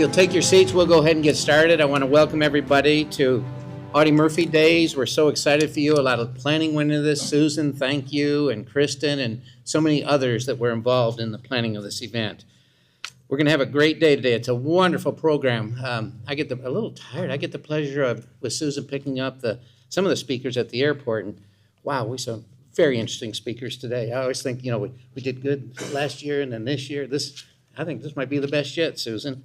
you'll take your seats, we'll go ahead and get started. I want to welcome everybody to Audie Murphy Days. We're so excited for you. A lot of planning went into this. Susan, thank you, and Kristen, and so many others that were involved in the planning of this event. We're going to have a great day today. It's a wonderful program. I get a little tired. I get the pleasure of, with Susan, picking up some of the speakers at the airport, and wow, we saw very interesting speakers today. I always think, we did good last year, and then this year, I think this might be the best yet, Susan.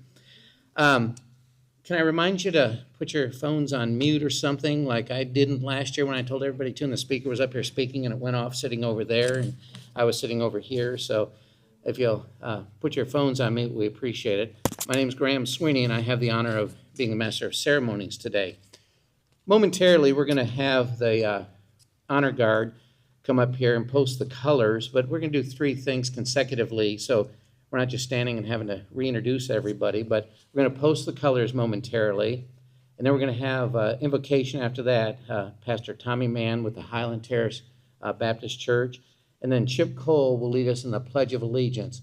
Can I remind you to put your phones on mute or something like I didn't last year when I told everybody to, and the speaker was up here speaking and it went off sitting over there and I was sitting over here. So if you'll put your phones on mute, we appreciate it. My name is Graham Sweeney and I have the honor of being the Master of Ceremonies today. Momentarily, we're going to have the honor guard come up here and post the colors, but we're going to do three things consecutively. So we're not just standing and having to reintroduce everybody, but we're going to post the colors momentarily. And then we're going to have invocation after that. Pastor Tommy Mann with the Highland Terrace Baptist Church. And then Chip Cole will lead us in the Pledge of Allegiance.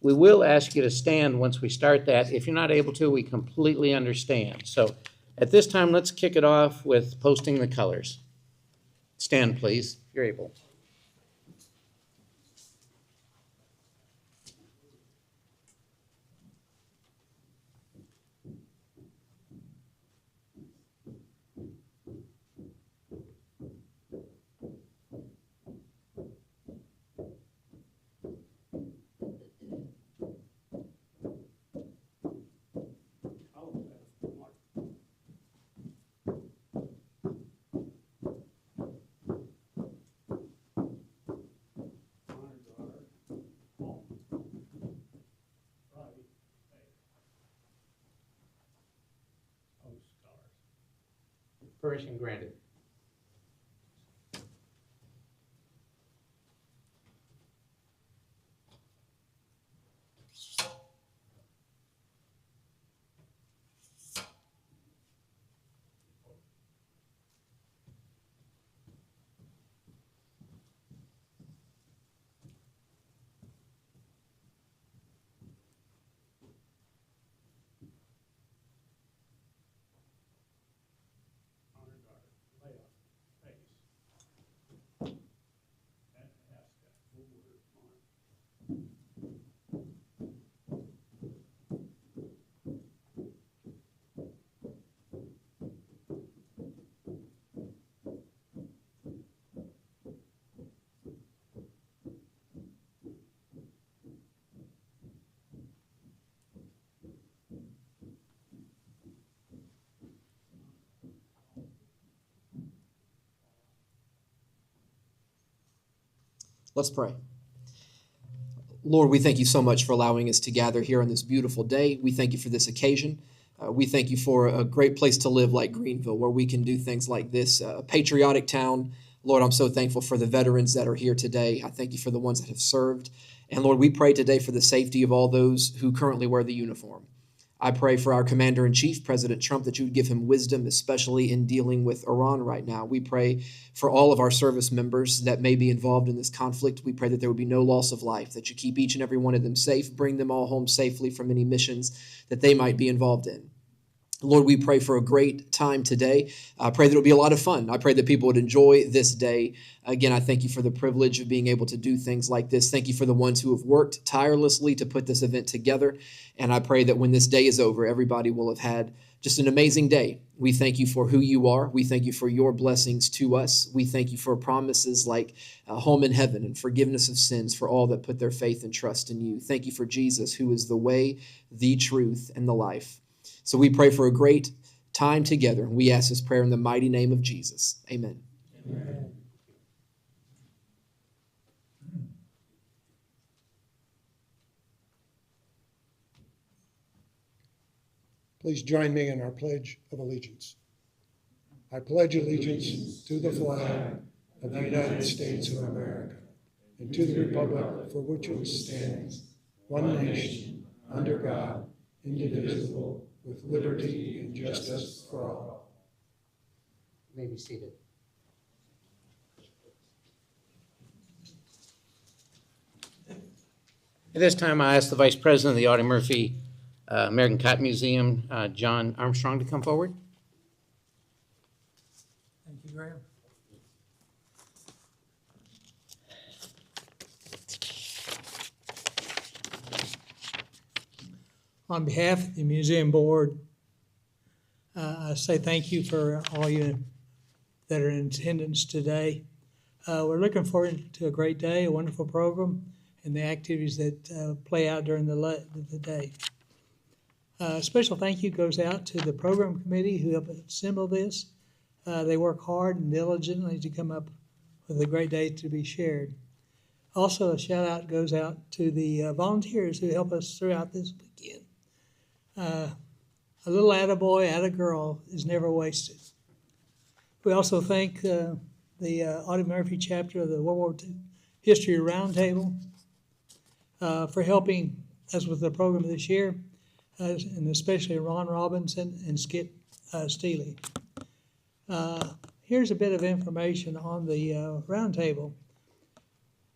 We will ask you to stand once we start that. If you're not able to, we completely understand. So at this time, let's kick it off with posting the colors. Stand, please, if you're able. Permission granted. Let's pray. Lord, we thank you so much for allowing us to gather here on this beautiful day. We thank you for this occasion. We thank you for a great place to live like Greenville, where we can do things like this, a patriotic town. Lord, I'm so thankful for the veterans that are here today. I thank you for the ones that have served. And Lord, we pray today for the safety of all those who currently wear the uniform. I pray for our Commander-in-Chief, President Trump, that you would give him wisdom, especially in dealing with Iran right now. We pray for all of our service members that may be involved in this conflict. We pray that there would be no loss of life, that you keep each and every one of them safe, bring them all home safely from any missions that they might be involved in. Lord, we pray for a great time today. I pray that it'll be a lot of fun. I pray that people would enjoy this day. Again, I thank you for the privilege of being able to do things like this. Thank you for the ones who have worked tirelessly to put this event together. And I pray that when this day is over, everybody will have had just an amazing day. We thank you for who you are. We thank you for your blessings to us. We thank you for promises like a home in heaven and forgiveness of sins for all that put their faith and trust in you. Thank you for Jesus, who is the way, the truth, and the life. So we pray for a great time together. We ask this prayer in the mighty name of Jesus. Amen. Amen. Please join me in our Pledge of Allegiance. I pledge allegiance to the flag of the United States of America and to the republic for which it stands, one nation, under God, indivisible, with liberty and justice for all. You may be seated. At this time, I ask the Vice President of the Audie Murphy American Cotton Museum, John Armstrong, to come forward. Thank you, Graham. On behalf of the museum board, I say thank you for all you that are in attendance today. We're looking forward to a great day, a wonderful program, and the activities that play out during the day. A special thank you goes out to the program committee who helped assemble this. They work hard and diligently to come up with a great day to be shared. Also, a shout out goes out to the volunteers who help us throughout this weekend. A little attaboy, attagirl is never wasted. We also thank the Audie Murphy Chapter of the World War II History Roundtable for helping us with the program this year, and especially Ron Robinson and Skip Steele. Here's a bit of information on the Roundtable.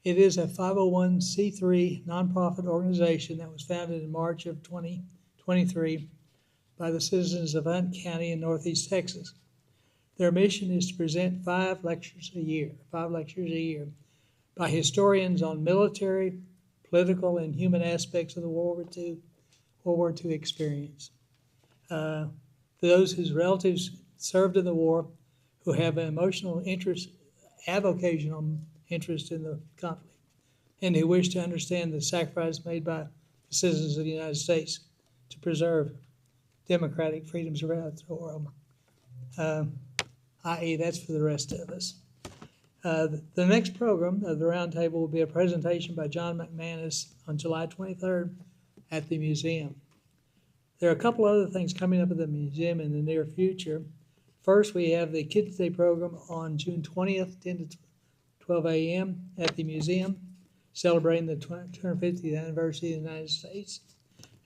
It is a 501c3 nonprofit organization that was founded in March of 2023 by the citizens of Hunt County in Northeast Texas. Their mission is to present 5 lectures a year by historians on military, political, and human aspects of the World War II experience. For those whose relatives served in the war, who have an emotional interest, have occasional interest in the conflict, and who wish to understand the sacrifice made by the citizens of the United States to preserve democratic freedoms around the world, i.e. that's for the rest of us. The next program of the Roundtable will be a presentation by John McManus on July 23rd at the museum. There are a couple other things coming up at the museum in the near future. First, we have the Kids Day program on June 20th, 10 to 12 a.m. at the museum, celebrating the 250th anniversary of the United States.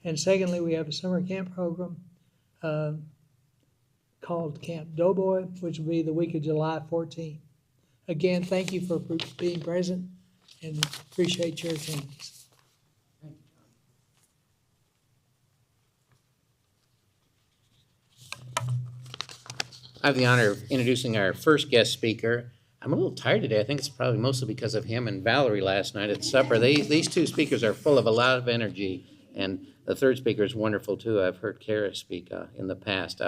And secondly, we have a summer camp program called Camp Doughboy, which will be the week of July 14th. Again, thank you for being present and appreciate your attendance. I have the honor of introducing our first guest speaker. I'm a little tired today. I think it's probably mostly because of him and Valerie last night at supper. These two speakers are full of a lot of energy, and the third speaker is wonderful too. I've heard Kara speak in the past.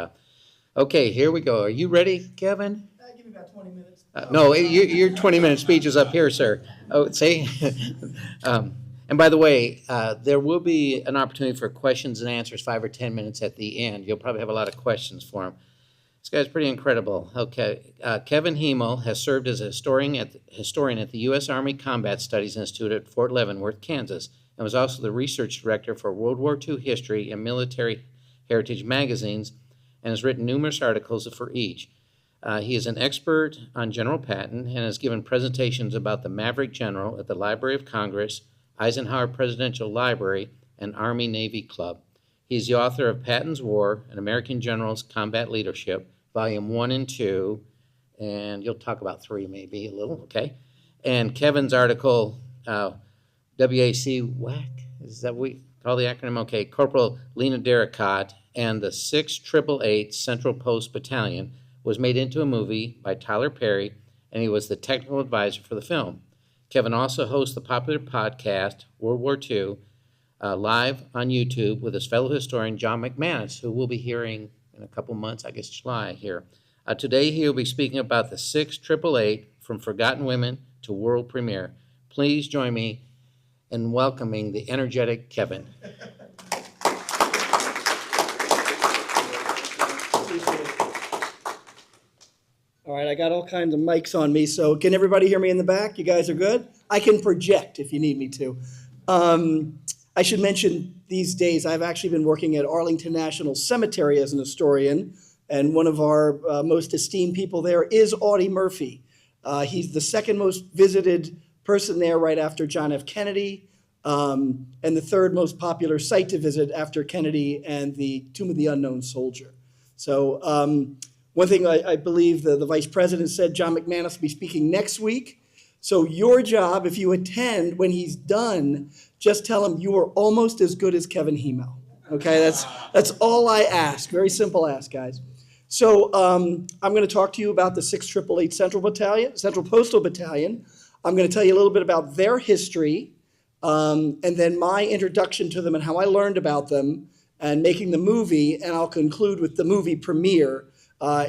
Okay, here we go. Are you ready, Kevin? Give me about 20 minutes. No, your 20-minute speech is up here, sir. Oh, see? And by the way, there will be an opportunity for questions and answers 5 or 10 minutes at the end. You'll probably have a lot of questions for him. This guy's pretty incredible. Okay, Kevin Hymel has served as a historian at the U.S. Army Combat Studies Institute at Fort Leavenworth, Kansas, and was also the research director for World War II history and military heritage magazines, and has written numerous articles for each. He is an expert on General Patton and has given presentations about the Maverick General at the Library of Congress, Eisenhower Presidential Library, and Army-Navy Club. He is the author of Patton's War and American Generals' Combat Leadership, Volume 1 and 2, and you'll talk about 3 maybe a little, okay? And Kevin's article, WAC WAC, is that what we call the acronym? Okay, Corporal Lena Derricott and the 688 Central Post Battalion was made into a movie by Tyler Perry, and he was the technical advisor for the film. Kevin also hosts the popular podcast, World War II, live on YouTube with his fellow historian, John McManus, who we'll be hearing in a couple months, I guess July here. Today he will be speaking about the 688 from Forgotten Women to World Premiere. Please join me in welcoming the energetic Kevin. All right, I got all kinds of mics on me, so can everybody hear me in the back? You guys are good? I can project if you need me to. I should mention these days I've actually been working at Arlington National Cemetery as an historian, and one of our most esteemed people there is Audie Murphy. He's the second most visited person there right after John F. Kennedy, and the third most popular site to visit after Kennedy and the Tomb of the Unknown Soldier. So one thing I believe the vice president said, John McManus will be speaking next week. So your job, if you attend when he's done, just tell him you are almost as good as Kevin Hymel. Okay, that's all I ask. Very simple ask, guys. So I'm going to talk to you about the 688 Central Postal Battalion. I'm going to tell you a little bit about their history, and then my introduction to them and how I learned about them and making the movie, and I'll conclude with the movie premiere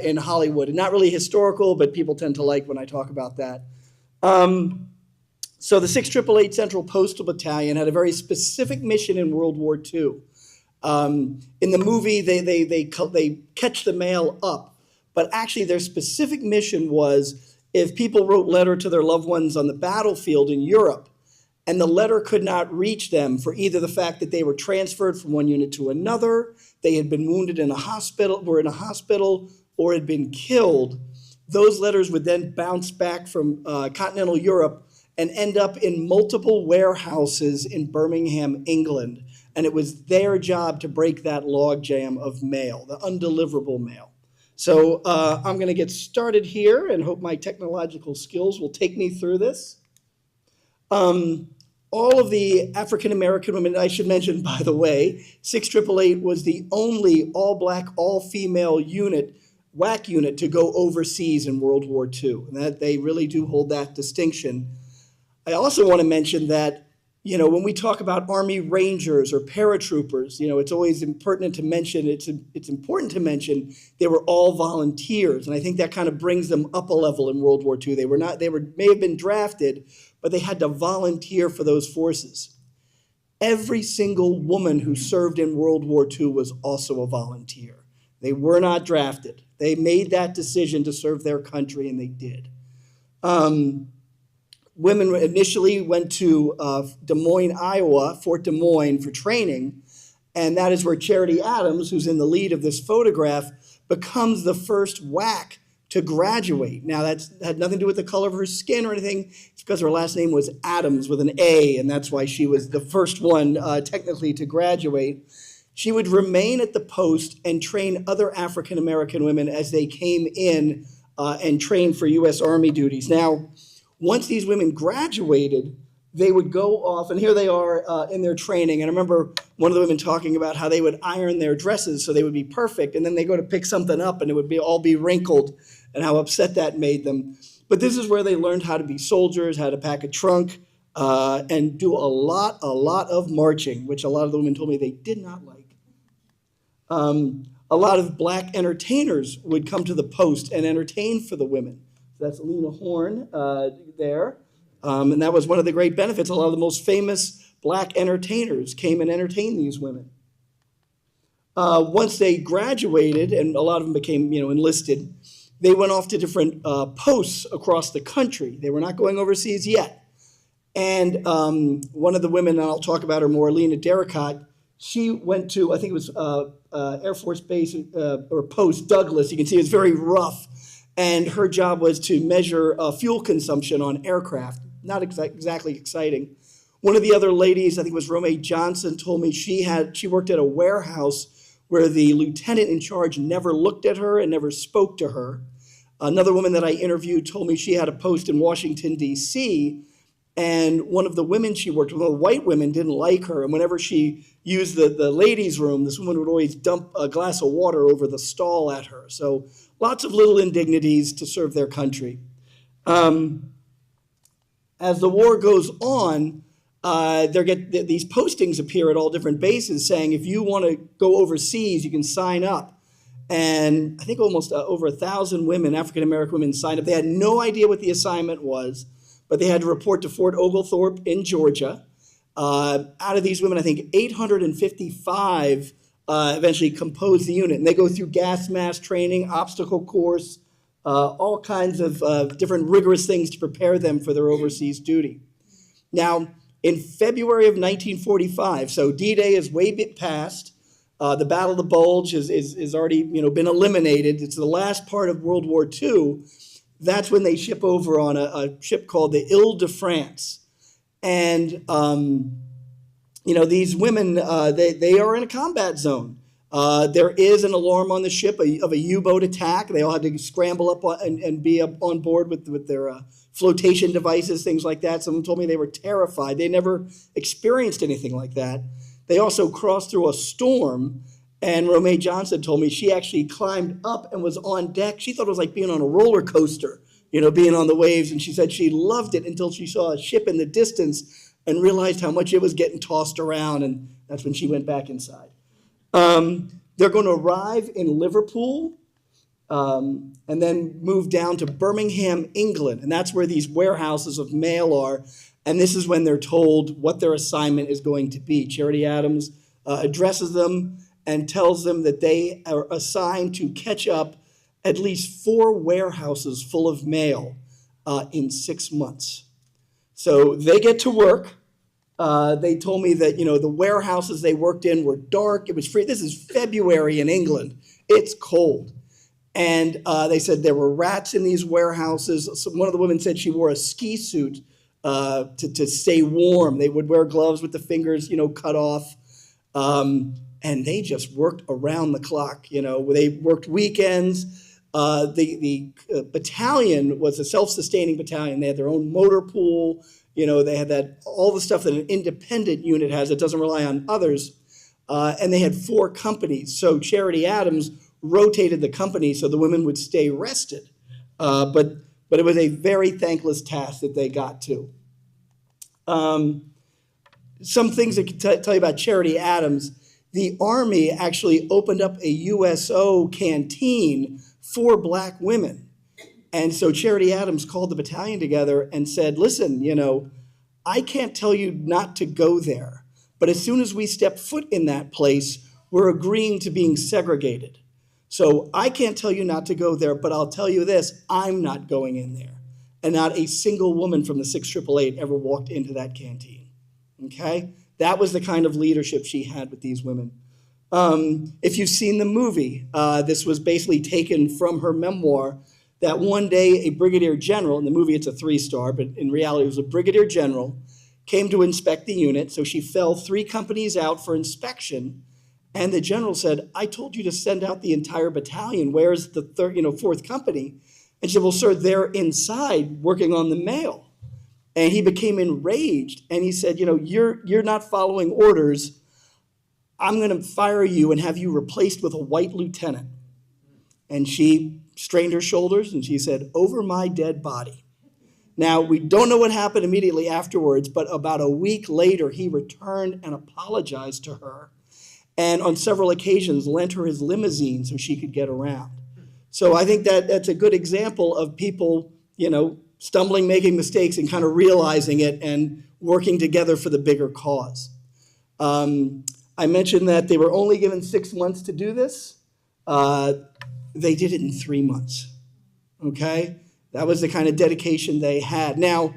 in Hollywood. And not really historical, but people tend to like when I talk about that. So the 688 Central Postal Battalion had a very specific mission in World War II. In the movie, they catch the mail up, but actually their specific mission was if people wrote letter to their loved ones on the battlefield in Europe, and the letter could not reach them for either the fact that they were transferred from one unit to another, they had been wounded in a hospital, were in a hospital, or had been killed, those letters would then bounce back from continental Europe and end up in multiple warehouses in Birmingham, England. And it was their job to break that logjam of mail, the undeliverable mail. So I'm going to get started here and hope my technological skills will take me through this. All of the African-American women, I should mention, by the way, 6888 was the only all-black, all-female unit, WAC unit, to go overseas in World War II. And that they really do hold that distinction. I also want to mention that when we talk about Army Rangers or paratroopers, it's always important to mention, it's important to mention they were all volunteers. And I think that kind of brings them up a level in World War II. They may have been drafted, but they had to volunteer for those forces. Every single woman who served in World War II was also a volunteer. They were not drafted. They made that decision to serve their country, and they did. Women initially went to Des Moines, Iowa, Fort Des Moines, for training, and that is where Charity Adams, who's in the lead of this photograph, becomes the first WAC to graduate. Now, that's had nothing to do with the color of her skin or anything. It's because her last name was Adams with an A, and that's why she was the first one technically to graduate. She would remain at the post and train other African-American women as they came in and trained for U.S. Army duties. Now, once these women graduated, they would go off, and here they are in their training. And I remember one of the women talking about how they would iron their dresses so they would be perfect, and then they go to pick something up and it would all be wrinkled, and how upset that made them. But this is where they learned how to be soldiers, how to pack a trunk, and do a lot of marching, which a lot of the women told me they did not like. A lot of black entertainers would come to the post and entertain for the women. That's Lena Horne there. And that was one of the great benefits. A lot of the most famous black entertainers came and entertained these women. Once they graduated, and a lot of them became enlisted, they went off to different posts across the country. They were not going overseas yet. And one of the women, and I'll talk about her more, Lena Derricott, she went to, I think it was Air Force Base or Post Douglas. You can see it's very rough. And her job was to measure fuel consumption on aircraft. Not exactly exciting. One of the other ladies, I think it was Romay Johnson, told me she worked at a warehouse where the lieutenant in charge never looked at her and never spoke to her. Another woman that I interviewed told me she had a post in Washington, D.C., and one of the women she worked with, the white women, didn't like her. And whenever she used the ladies' room, this woman would always dump a glass of water over the stall at her. So lots of little indignities to serve their country. As the war goes on, these postings appear at all different bases saying if you want to go overseas, you can sign up. And I think almost over 1,000 women, African-American women, signed up. They had no idea what the assignment was, but they had to report to Fort Oglethorpe in Georgia. Out of these women, I think 855 eventually composed the unit. And they go through gas mask training, obstacle course, all kinds of different rigorous things to prepare them for their overseas duty. Now, in February of 1945, so D-Day is way past. The Battle of the Bulge is already been eliminated. It's the last part of World War II. That's when they ship over on a ship called the Ile-de-France. And, these women, they are in a combat zone. There is an alarm on the ship of a U-boat attack. They all had to scramble up and be up on board with their flotation devices, things like that. Someone told me they were terrified. They never experienced anything like that. They also crossed through a storm, and Romay Johnson told me she actually climbed up and was on deck. She thought it was like being on a roller coaster, being on the waves, and she said she loved it until she saw a ship in the distance and realized how much it was getting tossed around, and that's when she went back inside. They're going to arrive in Liverpool and then move down to Birmingham, England, and that's where these warehouses of mail are, and this is when they're told what their assignment is going to be. Charity Adams addresses them and tells them that they are assigned to catch up at least 4 warehouses full of mail in 6 months. So they get to work. They told me that, the warehouses they worked in were dark. It was free. This is February in England. It's cold. And they said there were rats in these warehouses. So one of the women said she wore a ski suit to stay warm. They would wear gloves with the fingers, cut off. And they just worked around the clock. They worked weekends. The battalion was a self-sustaining battalion. They had their own motor pool. They had all the stuff that an independent unit has that doesn't rely on others. And they had 4 companies. So Charity Adams rotated the company so the women would stay rested. But it was a very thankless task that they got to. Some things I can tell you about Charity Adams. The Army actually opened up a USO canteen for Black women. And so Charity Adams called the battalion together and said, listen, I can't tell you not to go there, but as soon as we step foot in that place, we're agreeing to being segregated. So I can't tell you not to go there, but I'll tell you this, I'm not going in there. And not a single woman from the 6888 ever walked into that canteen, okay? That was the kind of leadership she had with these women. If you've seen the movie, this was basically taken from her memoir, that one day a brigadier general, in the movie it's a 3-star, but in reality it was a brigadier general, came to inspect the unit. So she fell 3 companies out for inspection, and the general said, I told you to send out the entire battalion. Where's the 4th company? And she said, well, sir, they're inside working on the mail. And he became enraged, and he said, you're not following orders. I'm going to fire you and have you replaced with a white lieutenant. And she strained her shoulders, and she said, over my dead body. Now, we don't know what happened immediately afterwards, but about a week later, he returned and apologized to her, and on several occasions lent her his limousine so she could get around. So I think that's a good example of people, stumbling, making mistakes, and kind of realizing it and working together for the bigger cause. I mentioned that they were only given 6 months to do this. They did it in 3 months, okay? That was the kind of dedication they had. Now,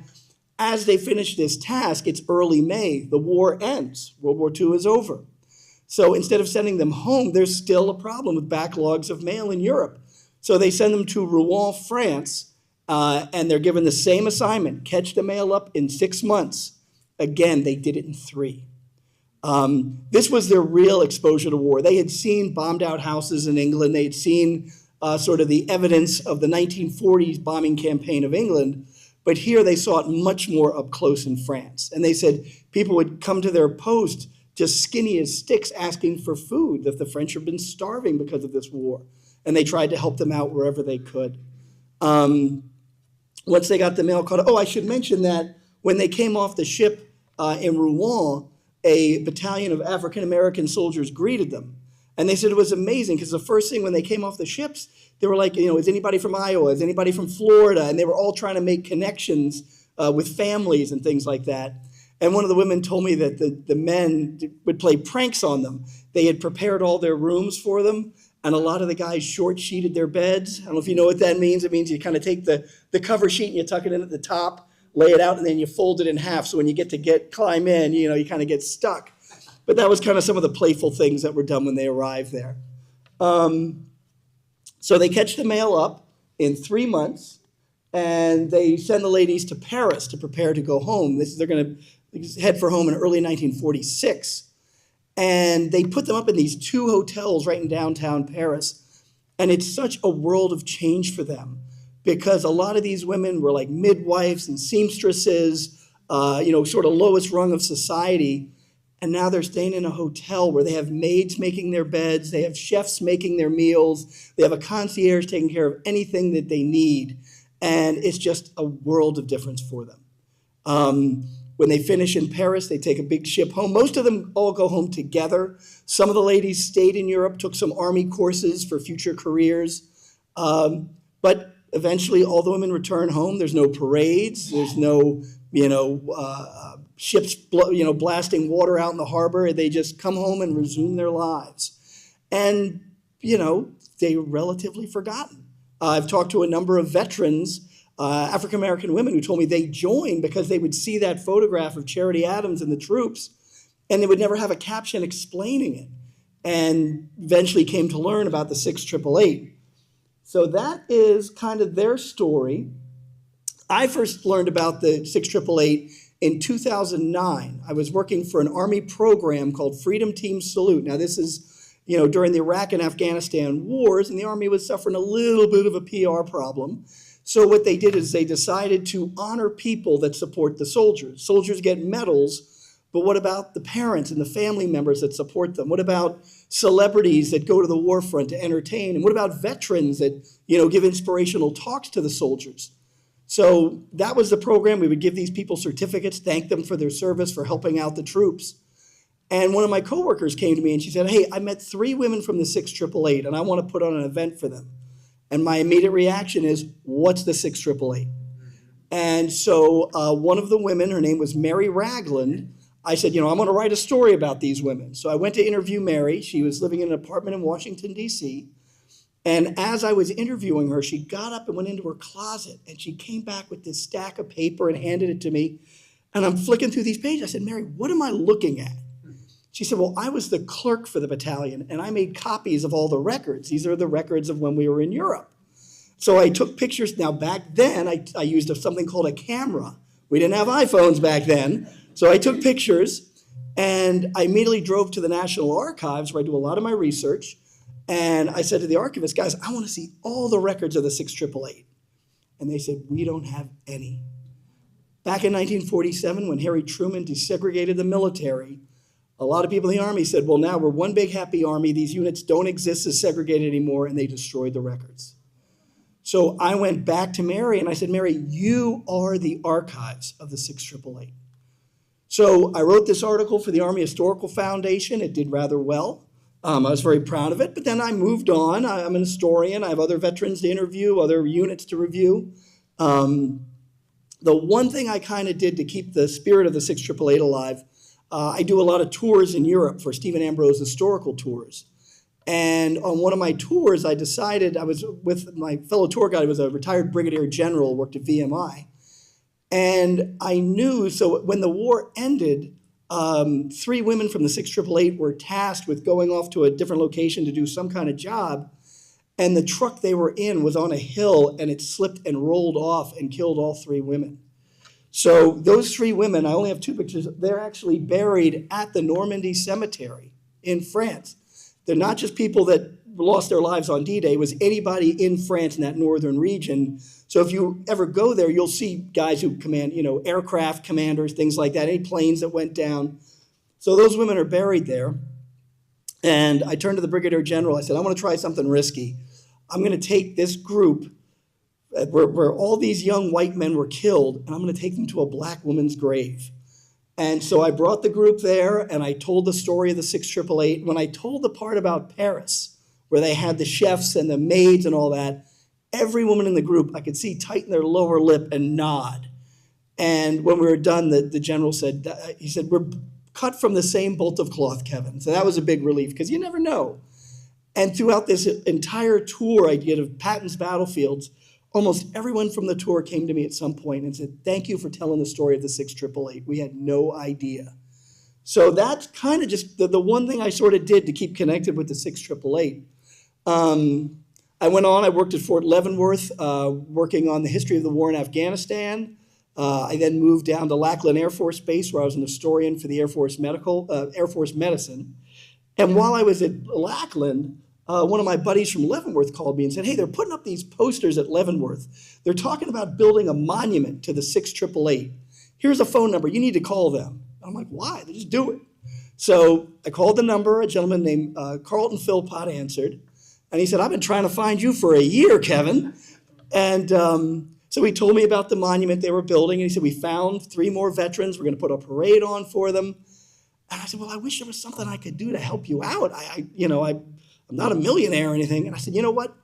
as they finish this task, it's early May. The war ends. World War II is over. So instead of sending them home, there's still a problem with backlogs of mail in Europe. So they send them to Rouen, France, and they're given the same assignment, catch the mail up in 6 months. Again, they did it in 3. This was their real exposure to war. They had seen bombed out houses in England. They had seen sort of the evidence of the 1940s bombing campaign of England. But here they saw it much more up close in France. And they said people would come to their post just skinny as sticks asking for food, that the French had been starving because of this war. And they tried to help them out wherever they could. Once they got the mail caught, I should mention that when they came off the ship in Rouen, a battalion of African-American soldiers greeted them. And they said it was amazing because the first thing when they came off the ships, they were like, is anybody from Iowa? Is anybody from Florida? And they were all trying to make connections with families and things like that. And one of the women told me that the men would play pranks on them. They had prepared all their rooms for them, and a lot of the guys short-sheeted their beds. I don't know if you know what that means. It means you kind of take the cover sheet and you tuck it in at the top, lay it out, and then you fold it in half. So when you climb in, you kind of get stuck. But that was kind of some of the playful things that were done when they arrived there. So they catch the mail up in 3 months, and they send the ladies to Paris to prepare to go home. They're going to head for home in early 1946. And they put them up in these 2 hotels right in downtown Paris. And it's such a world of change for them, because a lot of these women were like midwives and seamstresses, sort of lowest rung of society. And now they're staying in a hotel where they have maids making their beds, they have chefs making their meals, they have a concierge taking care of anything that they need. And it's just a world of difference for them. When they finish in Paris, they take a big ship home. Most of them all go home together. Some of the ladies stayed in Europe, took some Army courses for future careers. But eventually all the women return home. There's no parades. There's no, ships, blasting water out in the harbor. They just come home and resume their lives. And, they're relatively forgotten. I've talked to a number of veterans, African-American women, who told me they joined because they would see that photograph of Charity Adams and the troops, and they would never have a caption explaining it, and eventually came to learn about the 6888. So that is kind of their story. I first learned about the 6888 in 2009. I was working for an Army program called Freedom Team Salute. Now this is, during the Iraq and Afghanistan wars, and the Army was suffering a little bit of a PR problem. So what they did is they decided to honor people that support the soldiers. Soldiers get medals, but what about the parents and the family members that support them? What about celebrities that go to the war front to entertain? And what about veterans that, give inspirational talks to the soldiers? So that was the program. We would give these people certificates, thank them for their service, for helping out the troops. And one of my coworkers came to me and she said, "Hey, I met 3 women from the 6888 and I want to put on an event for them." And my immediate reaction is, what's the 6888? And so one of the women, her name was Mary Ragland, I said, I'm going to write a story about these women. So I went to interview Mary. She was living in an apartment in Washington, D.C. And as I was interviewing her, she got up and went into her closet and she came back with this stack of paper and handed it to me. And I'm flicking through these pages. I said, "Mary, what am I looking at?" She said, "Well, I was the clerk for the battalion and I made copies of all the records. These are the records of when we were in Europe." So I took pictures. Now back then, I used something called a camera. We didn't have iPhones back then. So I took pictures and I immediately drove to the National Archives where I do a lot of my research. And I said to the archivist, "Guys, I want to see all the records of the 6888. And they said, "We don't have any." Back in 1947, when Harry Truman desegregated the military, a lot of people in the Army said, "Well, now we're one big happy Army. These units don't exist as segregated anymore," and they destroyed the records. So I went back to Mary and I said, "Mary, you are the archives of the 6888. So I wrote this article for the Army Historical Foundation. It did rather well. I was very proud of it, but then I moved on. I'm an historian. I have other veterans to interview, other units to review. The one thing I kind of did to keep the spirit of the 6888 alive, I do a lot of tours in Europe for Stephen Ambrose historical tours. And on one of my tours, I decided, I was with my fellow tour guide, who was a retired brigadier general, worked at VMI. And I knew, so when the war ended, 3 women from the 6888 were tasked with going off to a different location to do some kind of job. And the truck they were in was on a hill and it slipped and rolled off and killed all 3 women. So those 3 women, I only have 2 pictures, they're actually buried at the Normandy Cemetery in France. They're not just people that lost their lives on D-Day, it was anybody in France in that northern region. So if you ever go there, you'll see guys who command, aircraft commanders, things like that, any planes that went down. So those women are buried there. And I turned to the brigadier general, I said, "I want to try something risky. I'm going to take this group where all these young white men were killed, and I'm going to take them to a black woman's grave." And so I brought the group there, and I told the story of the 6888. When I told the part about Paris, where they had the chefs and the maids and all that, every woman in the group, I could see tighten their lower lip and nod. And when we were done, the general said, he said, "We're cut from the same bolt of cloth, Kevin." So that was a big relief, because you never know. And throughout this entire tour I did of Patton's battlefields, almost everyone from the tour came to me at some point and said, "Thank you for telling the story of the 6888. We had no idea." So that's kind of just the one thing I sort of did to keep connected with the 6888. I went on, I worked at Fort Leavenworth, working on the history of the war in Afghanistan. I then moved down to Lackland Air Force Base, where I was an historian for the Air Force Medicine. And while I was at Lackland, one of my buddies from Leavenworth called me and said, "Hey, they're putting up these posters at Leavenworth. They're talking about building a monument to the 6888. Here's a phone number. You need to call them." I'm like, "Why? They just do it." So I called the number. A gentleman named Carlton Philpott answered. And he said, I've been trying to find you for a year, Kevin. And so he told me about the monument they were building. And he said, we found 3 more veterans. We're going to put a parade on for them. And I said, well, I wish there was something I could do to help you out. I'm not a millionaire or anything. And I said, you know what?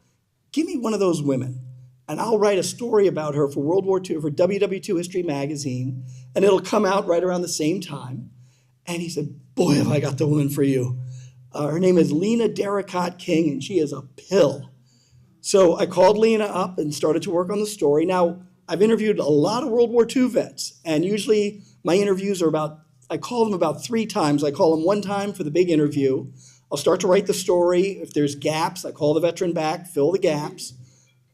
Give me one of those women. And I'll write a story about her for World War II, for WW2 History Magazine. And it'll come out right around the same time. And he said, boy, have I got the woman for you. Her name is Lena Derricott King, and she is a pill. So I called Lena up and started to work on the story. Now, I've interviewed a lot of World War II vets, and usually my interviews are I call them about 3 times. I call them one time for the big interview. I'll start to write the story. If there's gaps, I call the veteran back, fill the gaps.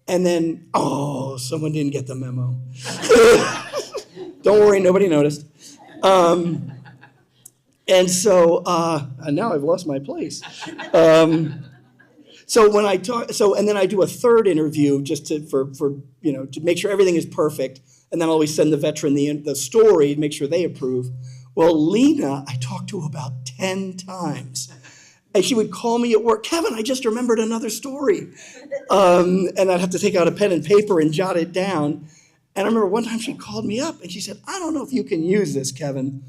And then, someone didn't get the memo. Don't worry, nobody noticed. And so now I've lost my place. So when I talk, and then I do a third interview just to make sure everything is perfect, and then I always send the veteran the story to make sure they approve. Well, Lena, I talked to about 10 times. And she would call me at work, Kevin, I just remembered another story. And I'd have to take out a pen and paper and jot it down. And I remember one time she called me up and she said, I don't know if you can use this, Kevin,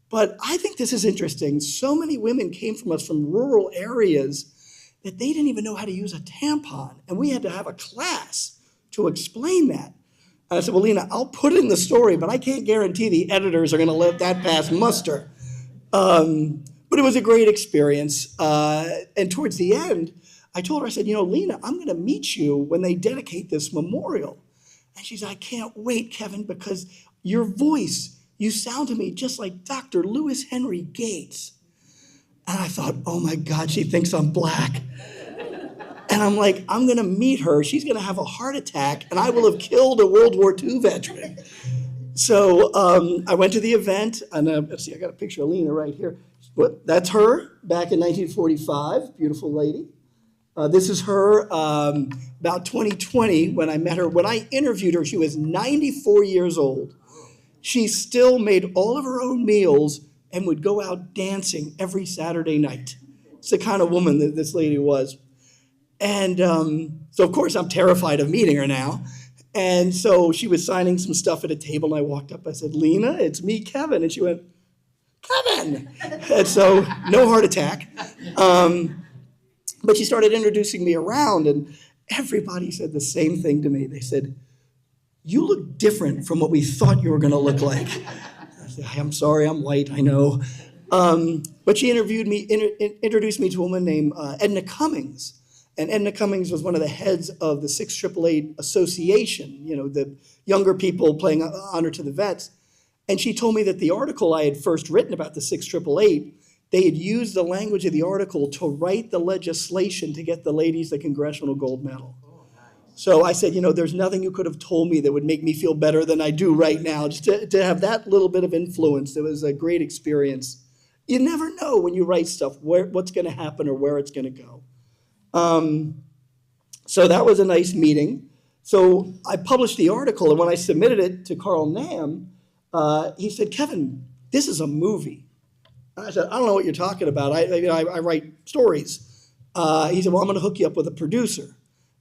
but I think this is interesting. So many women came from us from rural areas that they didn't even know how to use a tampon. And we had to have a class to explain that. And I said, well, Lena, I'll put it in the story, but I can't guarantee the editors are going to let that pass muster. But it was a great experience. And towards the end, I told her, I said, Lena, I'm going to meet you when they dedicate this memorial. And she said, I can't wait, Kevin, because your voice, you sound to me just like Dr. Lewis Henry Gates. And I thought, oh my God, she thinks I'm black. And I'm like, I'm going to meet her. She's going to have a heart attack, and I will have killed a World War II veteran. So I went to the event, and let's see, I got a picture of Lena right here. But that's her back in 1945, beautiful lady. This is her about 2020 when I met her. When I interviewed her, she was 94 years old. She still made all of her own meals and would go out dancing every Saturday night. It's the kind of woman that this lady was. And so, of course, I'm terrified of meeting her now. And so she was signing some stuff at a table, and I walked up. I said, Lena, it's me, Kevin. And she went, Kevin! And so, no heart attack. But she started introducing me around, and everybody said the same thing to me. They said, you look different from what we thought you were going to look like. I said, I'm sorry, I'm white, I know. But she introduced me to a woman named Edna Cummings. And Edna Cummings was one of the heads of the 688 Association, the younger people paying honor to the vets. And she told me that the article I had first written about the 6888, they had used the language of the article to write the legislation to get the ladies the Congressional Gold Medal. So I said, there's nothing you could have told me that would make me feel better than I do right now. Just to have that little bit of influence, it was a great experience. You never know when you write stuff what's going to happen or where it's going to go. So that was a nice meeting. So I published the article, and when I submitted it to Carl Nam, he said, Kevin, this is a movie. I said, I don't know what you're talking about. I write stories. He said, well, I'm going to hook you up with a producer.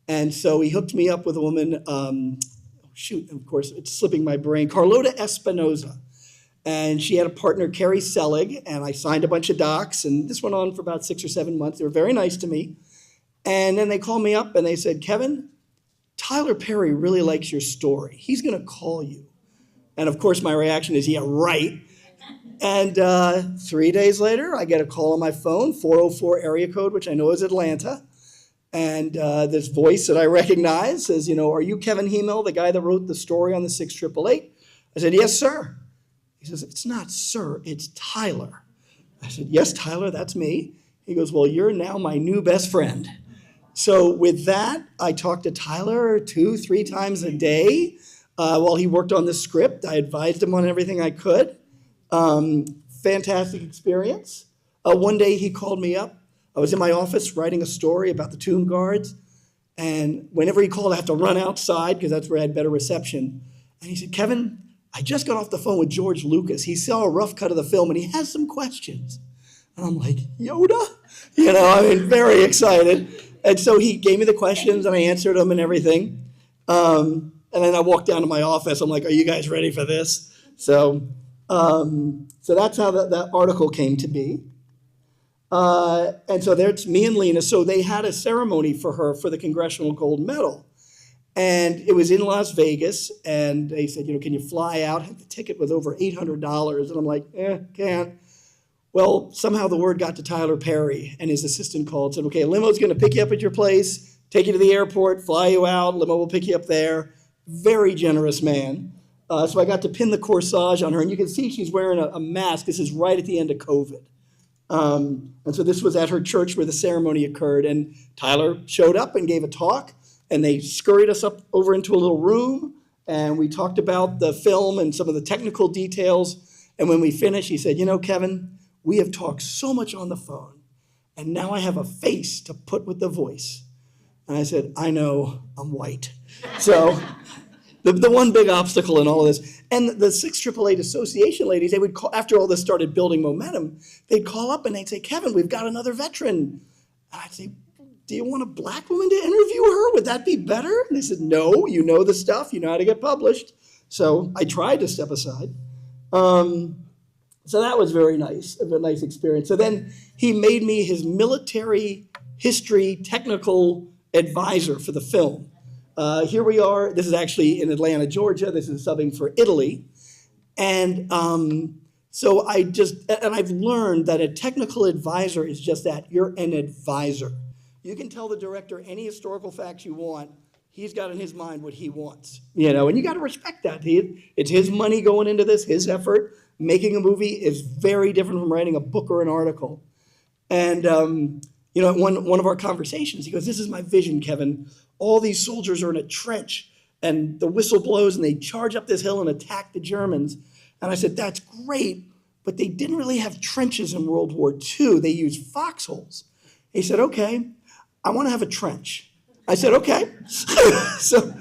And so he hooked me up with a woman, of course, it's slipping my brain, Carlota Espinoza. And she had a partner, Carrie Selig, and I signed a bunch of docs, and this went on for about 6 or 7 months. They were very nice to me. And then they called me up and they said, Kevin, Tyler Perry really likes your story. He's going to call you. And of course, my reaction is, yeah, right. And 3 days later, I get a call on my phone, 404 area code, which I know is Atlanta. And this voice that I recognize says, are you Kevin Hymel, the guy that wrote the story on the 6888? I said, yes, sir. He says, it's not sir, it's Tyler. I said, yes, Tyler, that's me. He goes, well, you're now my new best friend. So with that, I talked to Tyler 2-3 times a day while he worked on the script. I advised him on everything I could. Fantastic experience. One day he called me up. I was in my office writing a story about the tomb guards. And whenever he called, I have to run outside because that's where I had better reception. And he said, Kevin, I just got off the phone with George Lucas. He saw a rough cut of the film and he has some questions. And I'm like, Yoda? I mean, very excited. And so he gave me the questions and I answered them and everything. And then I walked down to my office. I'm like, are you guys ready for this? So that's how that article came to be. And so there's me and Lena. So they had a ceremony for her for the Congressional Gold Medal. And it was in Las Vegas. And they said, can you fly out? The ticket was over $800. And I'm like, can't. Well, somehow the word got to Tyler Perry, and his assistant called and said, okay, a limo's going to pick you up at your place, take you to the airport, fly you out, limo will pick you up there. Very generous man. So I got to pin the corsage on her, and you can see she's wearing a mask. This is right at the end of COVID. And so this was at her church where the ceremony occurred, and Tyler showed up and gave a talk, and they scurried us up over into a little room, and we talked about the film and some of the technical details. And when we finished, he said, Kevin, we have talked so much on the phone, and now I have a face to put with the voice. And I said, I know, I'm white. So the one big obstacle in all of this, and the 688 Association ladies, they would call, after all this started building momentum, they'd call up and they'd say, Kevin, we've got another veteran. And I'd say, do you want a black woman to interview her? Would that be better? And they said, no, you know the stuff, you know how to get published. So I tried to step aside. So that was very nice, a nice experience. So then he made me his military history technical advisor for the film. Here we are. This is actually in Atlanta, Georgia. This is subbing for Italy. And so I've learned that a technical advisor is just that. You're an advisor. You can tell the director any historical facts you want. He's got in his mind what he wants, and you got to respect that. It's his money going into this, his effort. Making a movie is very different from writing a book or an article. And, at one of our conversations, he goes, this is my vision, Kevin. All these soldiers are in a trench, and the whistle blows, and they charge up this hill and attack the Germans. And I said, that's great, but they didn't really have trenches in World War II. They used foxholes. He said, okay, I want to have a trench. I said, okay. So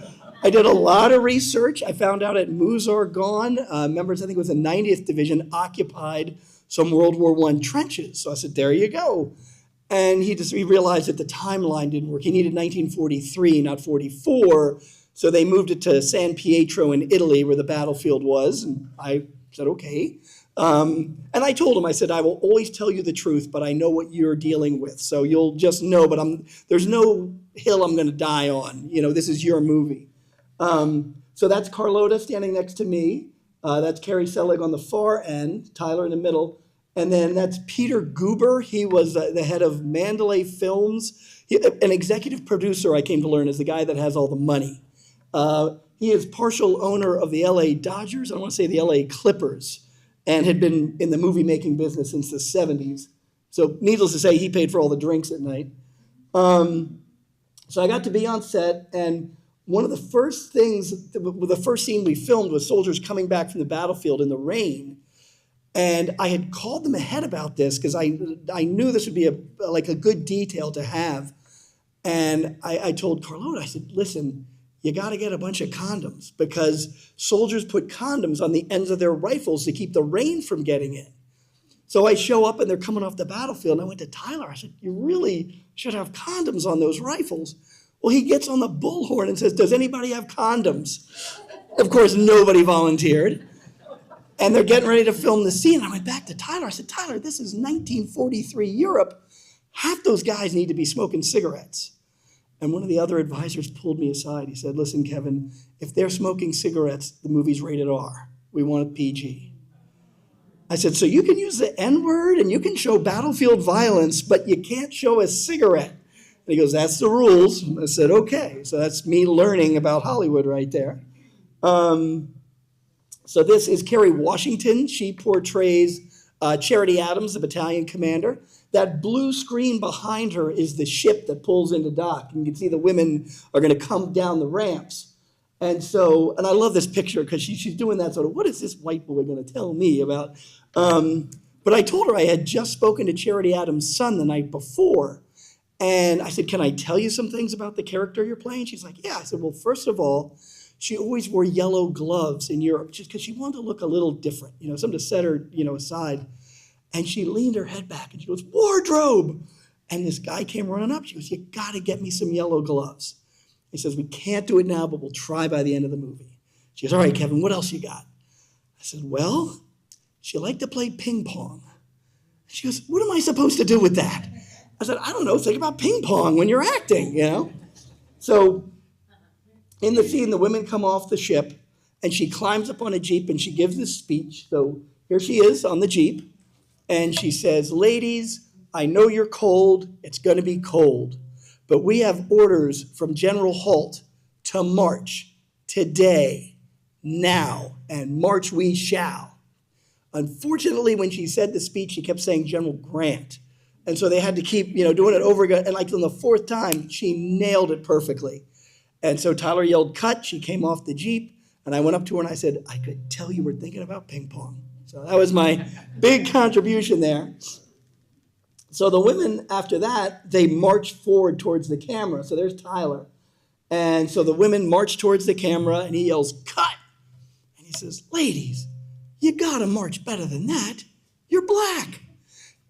I did a lot of research. I found out at Mouzargon, members, I think it was the 90th Division, occupied some World War I trenches. So I said, there you go. And he realized that the timeline didn't work. He needed 1943, not 44. So they moved it to San Pietro in Italy, where the battlefield was. And I said, okay. And I told him, I said, I will always tell you the truth, but I know what you're dealing with. So you'll just know, but there's no hill I'm going to die on. This is your movie. So that's Carlota standing next to me. That's Carrie Selig on the far end, Tyler in the middle. And then that's Peter Goober. He was the head of Mandalay Films. An executive producer, I came to learn, is the guy that has all the money. He is partial owner of the LA Dodgers, I want to say the LA Clippers, and had been in the movie-making business since the 70s. So needless to say, he paid for all the drinks at night. So I got to be on set, and one of the first things, the first scene we filmed was soldiers coming back from the battlefield in the rain. And I had called them ahead about this because I knew this would be a good detail to have. And I told Carlota, I said, listen, you got to get a bunch of condoms because soldiers put condoms on the ends of their rifles to keep the rain from getting in. So I show up and they're coming off the battlefield. And I went to Tyler. I said, you really should have condoms on those rifles. Well, he gets on the bullhorn and says, does anybody have condoms? Of course, nobody volunteered. And they're getting ready to film the scene. I went back to Tyler. I said, Tyler, this is 1943 Europe. Half those guys need to be smoking cigarettes. And one of the other advisors pulled me aside. He said, listen, Kevin, if they're smoking cigarettes, the movie's rated R. We want it PG. I said, so you can use the N-word and you can show battlefield violence, but you can't show a cigarette. And he goes, that's the rules. I said, okay. So that's me learning about Hollywood right there. So this is Kerry Washington. She portrays Charity Adams, the battalion commander. That blue screen behind her is the ship that pulls into dock. And you can see the women are going to come down the ramps. And I love this picture because she's doing that sort of, what is this white boy going to tell me about? But I told her I had just spoken to Charity Adams' son the night before. And I said, can I tell you some things about the character you're playing? She's like, yeah. I said, well, first of all, she always wore yellow gloves in Europe just because she wanted to look a little different, something to set her, aside. And she leaned her head back and she goes, wardrobe. And this guy came running up. She goes, you got to get me some yellow gloves. He says, we can't do it now, but we'll try by the end of the movie. She goes, all right, Kevin, what else you got? I said, well, she liked to play ping pong. She goes, what am I supposed to do with that? I said, I don't know, think about ping pong when you're acting, you know? So in the scene, the women come off the ship, and she climbs up on a Jeep, and she gives this speech. So here she is on the Jeep, and she says, ladies, I know you're cold. It's going to be cold. But we have orders from General Holt to march today, now, and march we shall. Unfortunately, when she said the speech, she kept saying General Grant. And so they had to keep, doing it over again. And like on the fourth time, she nailed it perfectly. And so Tyler yelled, cut. She came off the Jeep. And I went up to her and I said, I could tell you were thinking about ping pong. So that was my big contribution there. So the women, after that, they marched forward towards the camera. So there's Tyler. And so the women march towards the camera, and he yells, cut. And he says, ladies, you got to march better than that. You're black.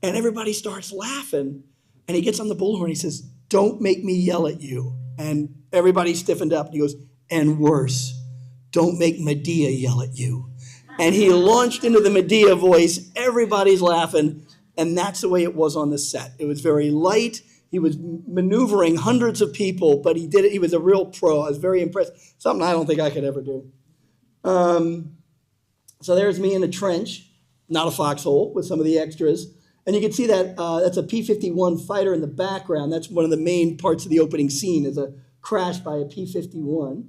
And everybody starts laughing. And he gets on the bullhorn. He says, don't make me yell at you. And everybody stiffened up. And he goes, and worse, don't make Medea yell at you. And he launched into the Medea voice. Everybody's laughing. And that's the way it was on the set. It was very light. He was maneuvering hundreds of people, but he did it. He was a real pro. I was very impressed. Something I don't think I could ever do. So there's me in a trench, not a foxhole, with some of the extras. And you can see that that's a P-51 fighter in the background. That's one of the main parts of the opening scene, is a crash by a P-51.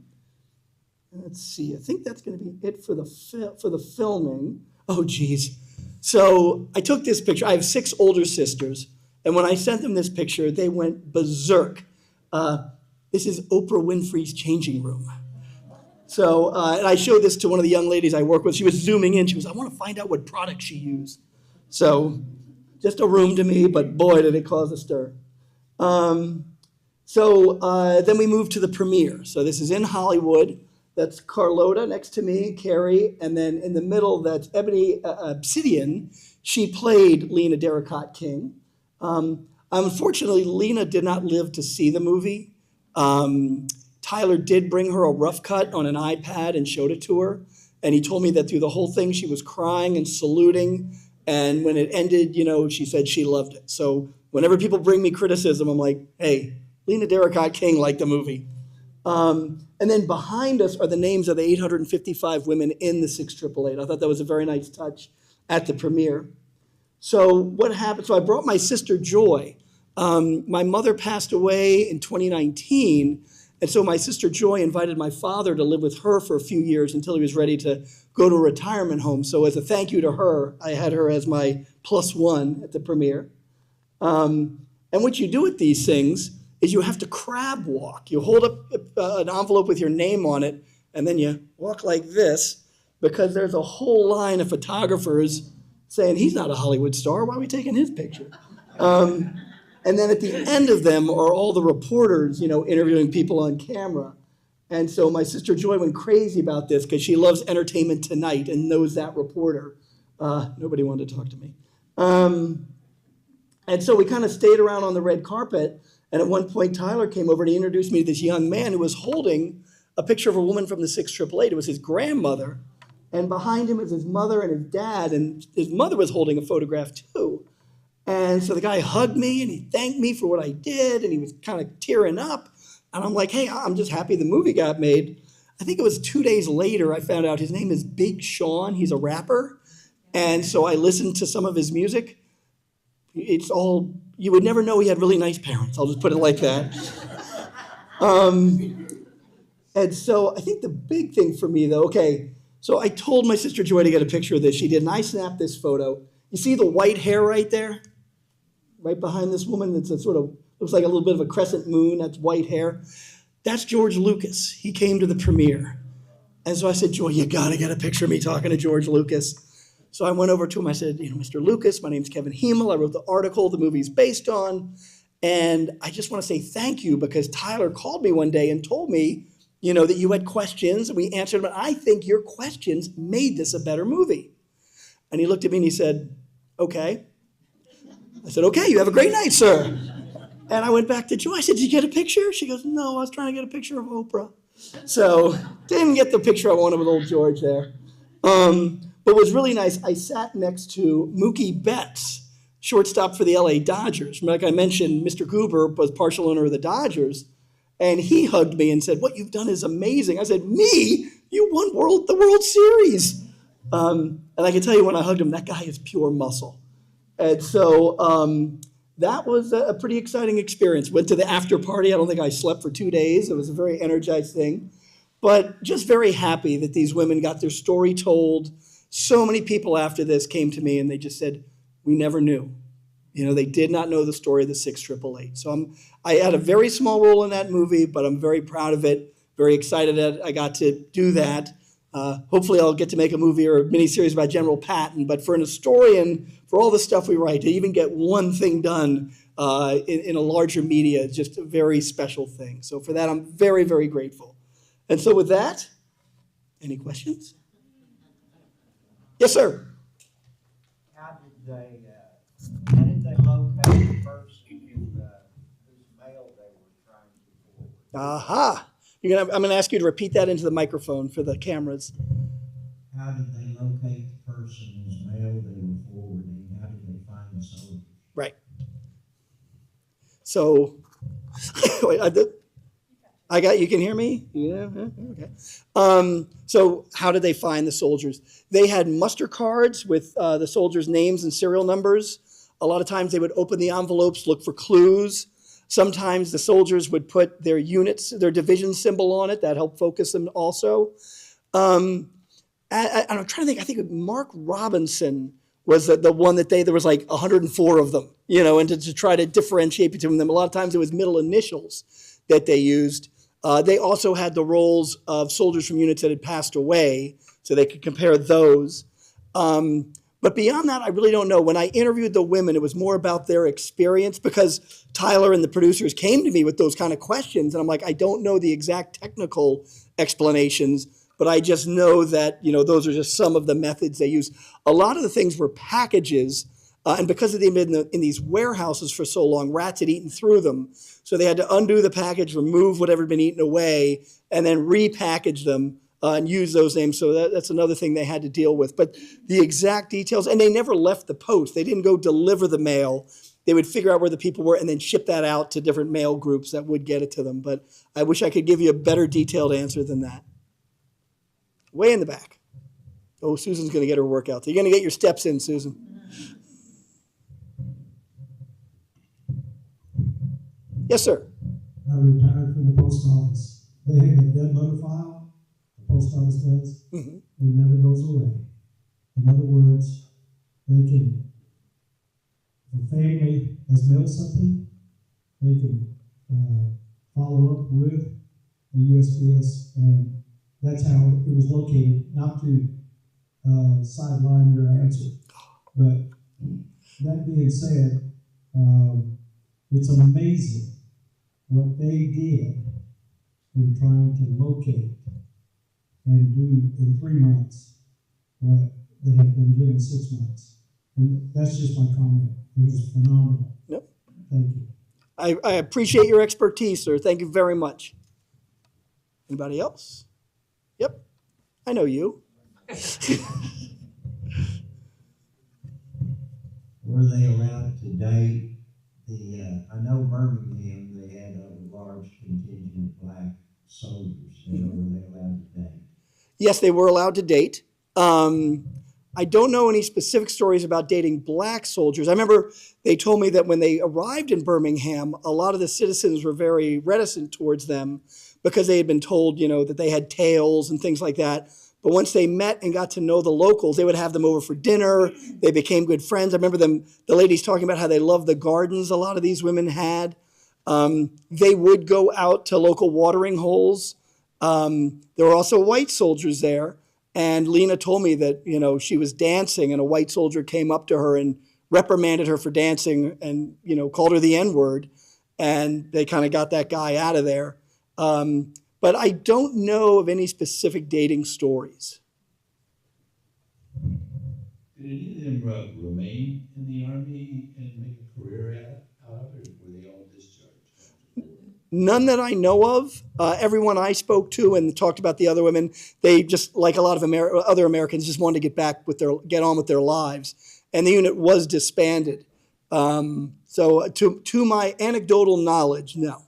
Let's see. I think that's going to be it for the filming. Oh, geez. So I took this picture. I have 6 older sisters. And when I sent them this picture, they went berserk. This is Oprah Winfrey's changing room. So, and I showed this to one of the young ladies I work with. She was zooming in. She was, I want to find out what product she used. So just a room to me, but boy, did it cause a stir. So then we moved to the premiere. So this is in Hollywood. That's Carlota next to me, Carrie, and then in the middle, that's Ebony Obsidian. She played Lena Derricott King. Unfortunately, Lena did not live to see the movie. Tyler did bring her a rough cut on an iPad and showed it to her. And he told me that through the whole thing, she was crying and saluting. And when it ended, she said she loved it. So whenever people bring me criticism, I'm like, hey, Lena Derricott King liked the movie. And then behind us are the names of the 855 women in the 688. I thought that was a very nice touch at the premiere. So what happened? So I brought my sister Joy. My mother passed away in 2019. And so my sister Joy invited my father to live with her for a few years until he was ready to go to a retirement home. So as a thank you to her, I had her as my +1 at the premiere. And what you do at these things is you have to crab walk. You hold up an envelope with your name on it, and then you walk like this, because there's a whole line of photographers saying, he's not a Hollywood star, why are we taking his picture? And then at the end of them are all the reporters, interviewing people on camera. And so my sister Joy went crazy about this because she loves Entertainment Tonight and knows that reporter. Nobody wanted to talk to me. And so we kind of stayed around on the red carpet. And at one point, Tyler came over and he introduced me to this young man who was holding a picture of a woman from the 688. It was his grandmother. And behind him is his mother and his dad. And his mother was holding a photograph too. And so the guy hugged me and he thanked me for what I did. And he was kind of tearing up. And I'm like, hey, I'm just happy the movie got made. I think it was 2 days later I found out his name is Big Sean. He's a rapper. And so I listened to some of his music. It's all, you would never know he had really nice parents. I'll just put it like that. And so I think the big thing for me though, so I told my sister Joy to get a picture of this. She did, and I snapped this photo. You see the white hair right there? Right behind this woman, it's a sort of, looks like a little bit of a crescent moon, that's white hair. That's George Lucas. He came to the premiere. And so I said, Joy, you gotta get a picture of me talking to George Lucas. So I went over to him, I said, Mr. Lucas, my name's Kevin Hymel. I wrote the article the movie's based on. And I just want to say thank you because Tyler called me one day and told me, that you had questions and we answered them. I think your questions made this a better movie. And he looked at me and he said, Okay. I said, okay, you have a great night, sir. And I went back to Joy. I said, did you get a picture? She goes, no, I was trying to get a picture of Oprah. So didn't get the picture I wanted with old George there. But it was really nice. I sat next to Mookie Betts, shortstop for the LA Dodgers. Like I mentioned, Mr. Goober was partial owner of the Dodgers. And he hugged me and said, what you've done is amazing. I said, me? You won the World Series. And I can tell you when I hugged him, that guy is pure muscle. And so that was a pretty exciting experience. Went to the after party. I don't think I slept for 2 days. It was a very energized thing. But just very happy that these women got their story told. So many people after this came to me and they just said, we never knew. You know, they did not know the story of the 688. So I had a very small role in that movie, but I'm very proud of it, very excited that I got to do that. Hopefully I'll get to make a movie or a miniseries about General Patton, but for an historian, for all the stuff we write, to even get one thing done in a larger media is just a very special thing. So for that, I'm very, very grateful. And so with that, any questions? Yes, sir. How did they locate the person whose mail they were trying to forward? Aha. I'm going to ask you to repeat that into the microphone for the cameras. How did they locate the person whose mail they were forwarding? How did they find the soldiers? Right. So, wait, I got, you can hear me? Yeah, okay. So how did they find the soldiers? They had muster cards with the soldiers' names and serial numbers. A lot of times they would open the envelopes, look for clues. Sometimes the soldiers would put their units, their division symbol on it. That helped focus them also. And I'm trying to think, I think Mark Robinson was the one that there was like 104 of them, you know, and to try to differentiate between them. A lot of times it was middle initials that they used. They also had the rolls of soldiers from units that had passed away, so they could compare those. But beyond that, I really don't know. When I interviewed the women, it was more about their experience because Tyler and the producers came to me with those kind of questions. And I'm like, I don't know the exact technical explanations, but I just know that, you know, those are just some of the methods they use. A lot of the things were packages. And because they'd been in these warehouses for so long, rats had eaten through them. So they had to undo the package, remove whatever had been eaten away, and then repackage them and use those names. So that's another thing they had to deal with. But the exact details, and they never left the post. They didn't go deliver the mail. They would figure out where the people were and then ship that out to different mail groups that would get it to them. But I wish I could give you a better detailed answer than that. Way in the back. Oh, Susan's going to get her workout. You're going to get your steps in, Susan. Yes, sir. I retired from the post office. They have a dead letter file, the post office does. Mm-hmm. It never goes away. In other words, they can, if a family has mailed something, they can follow up with the USPS, and that's how it was located, not to sideline your answer. But that being said, it's amazing what they did in trying to locate and do in 3 months what they had been given 6 months. And that's just my comment. It was phenomenal. Yep. Thank you. I appreciate your expertise, sir. Thank you very much. Anybody else? Yep. I know you. Were they allowed to date I know Birmingham, they had a large contingent of black soldiers. Were they allowed to date? Yes, they were allowed to date. I don't know any specific stories about dating black soldiers. I remember they told me that when they arrived in Birmingham, a lot of the citizens were very reticent towards them because they had been told, you know, that they had tails and things like that. But once they met and got to know the locals, they would have them over for dinner. They became good friends. I remember the ladies talking about how they loved the gardens a lot of these women had. They would go out to local watering holes. There were also white soldiers there. And Lena told me that, you know, she was dancing and a white soldier came up to her and reprimanded her for dancing and, you know, called her the N-word. And they kind of got that guy out of there. But I don't know of any specific dating stories. Did Did any of them remain in the Army and make a career out of it, or were they all discharged? None that I know of. Everyone I spoke to and talked about the other women, they just, like a lot of other Americans, just wanted to get on with their lives. And the unit was disbanded. So to my anecdotal knowledge, no.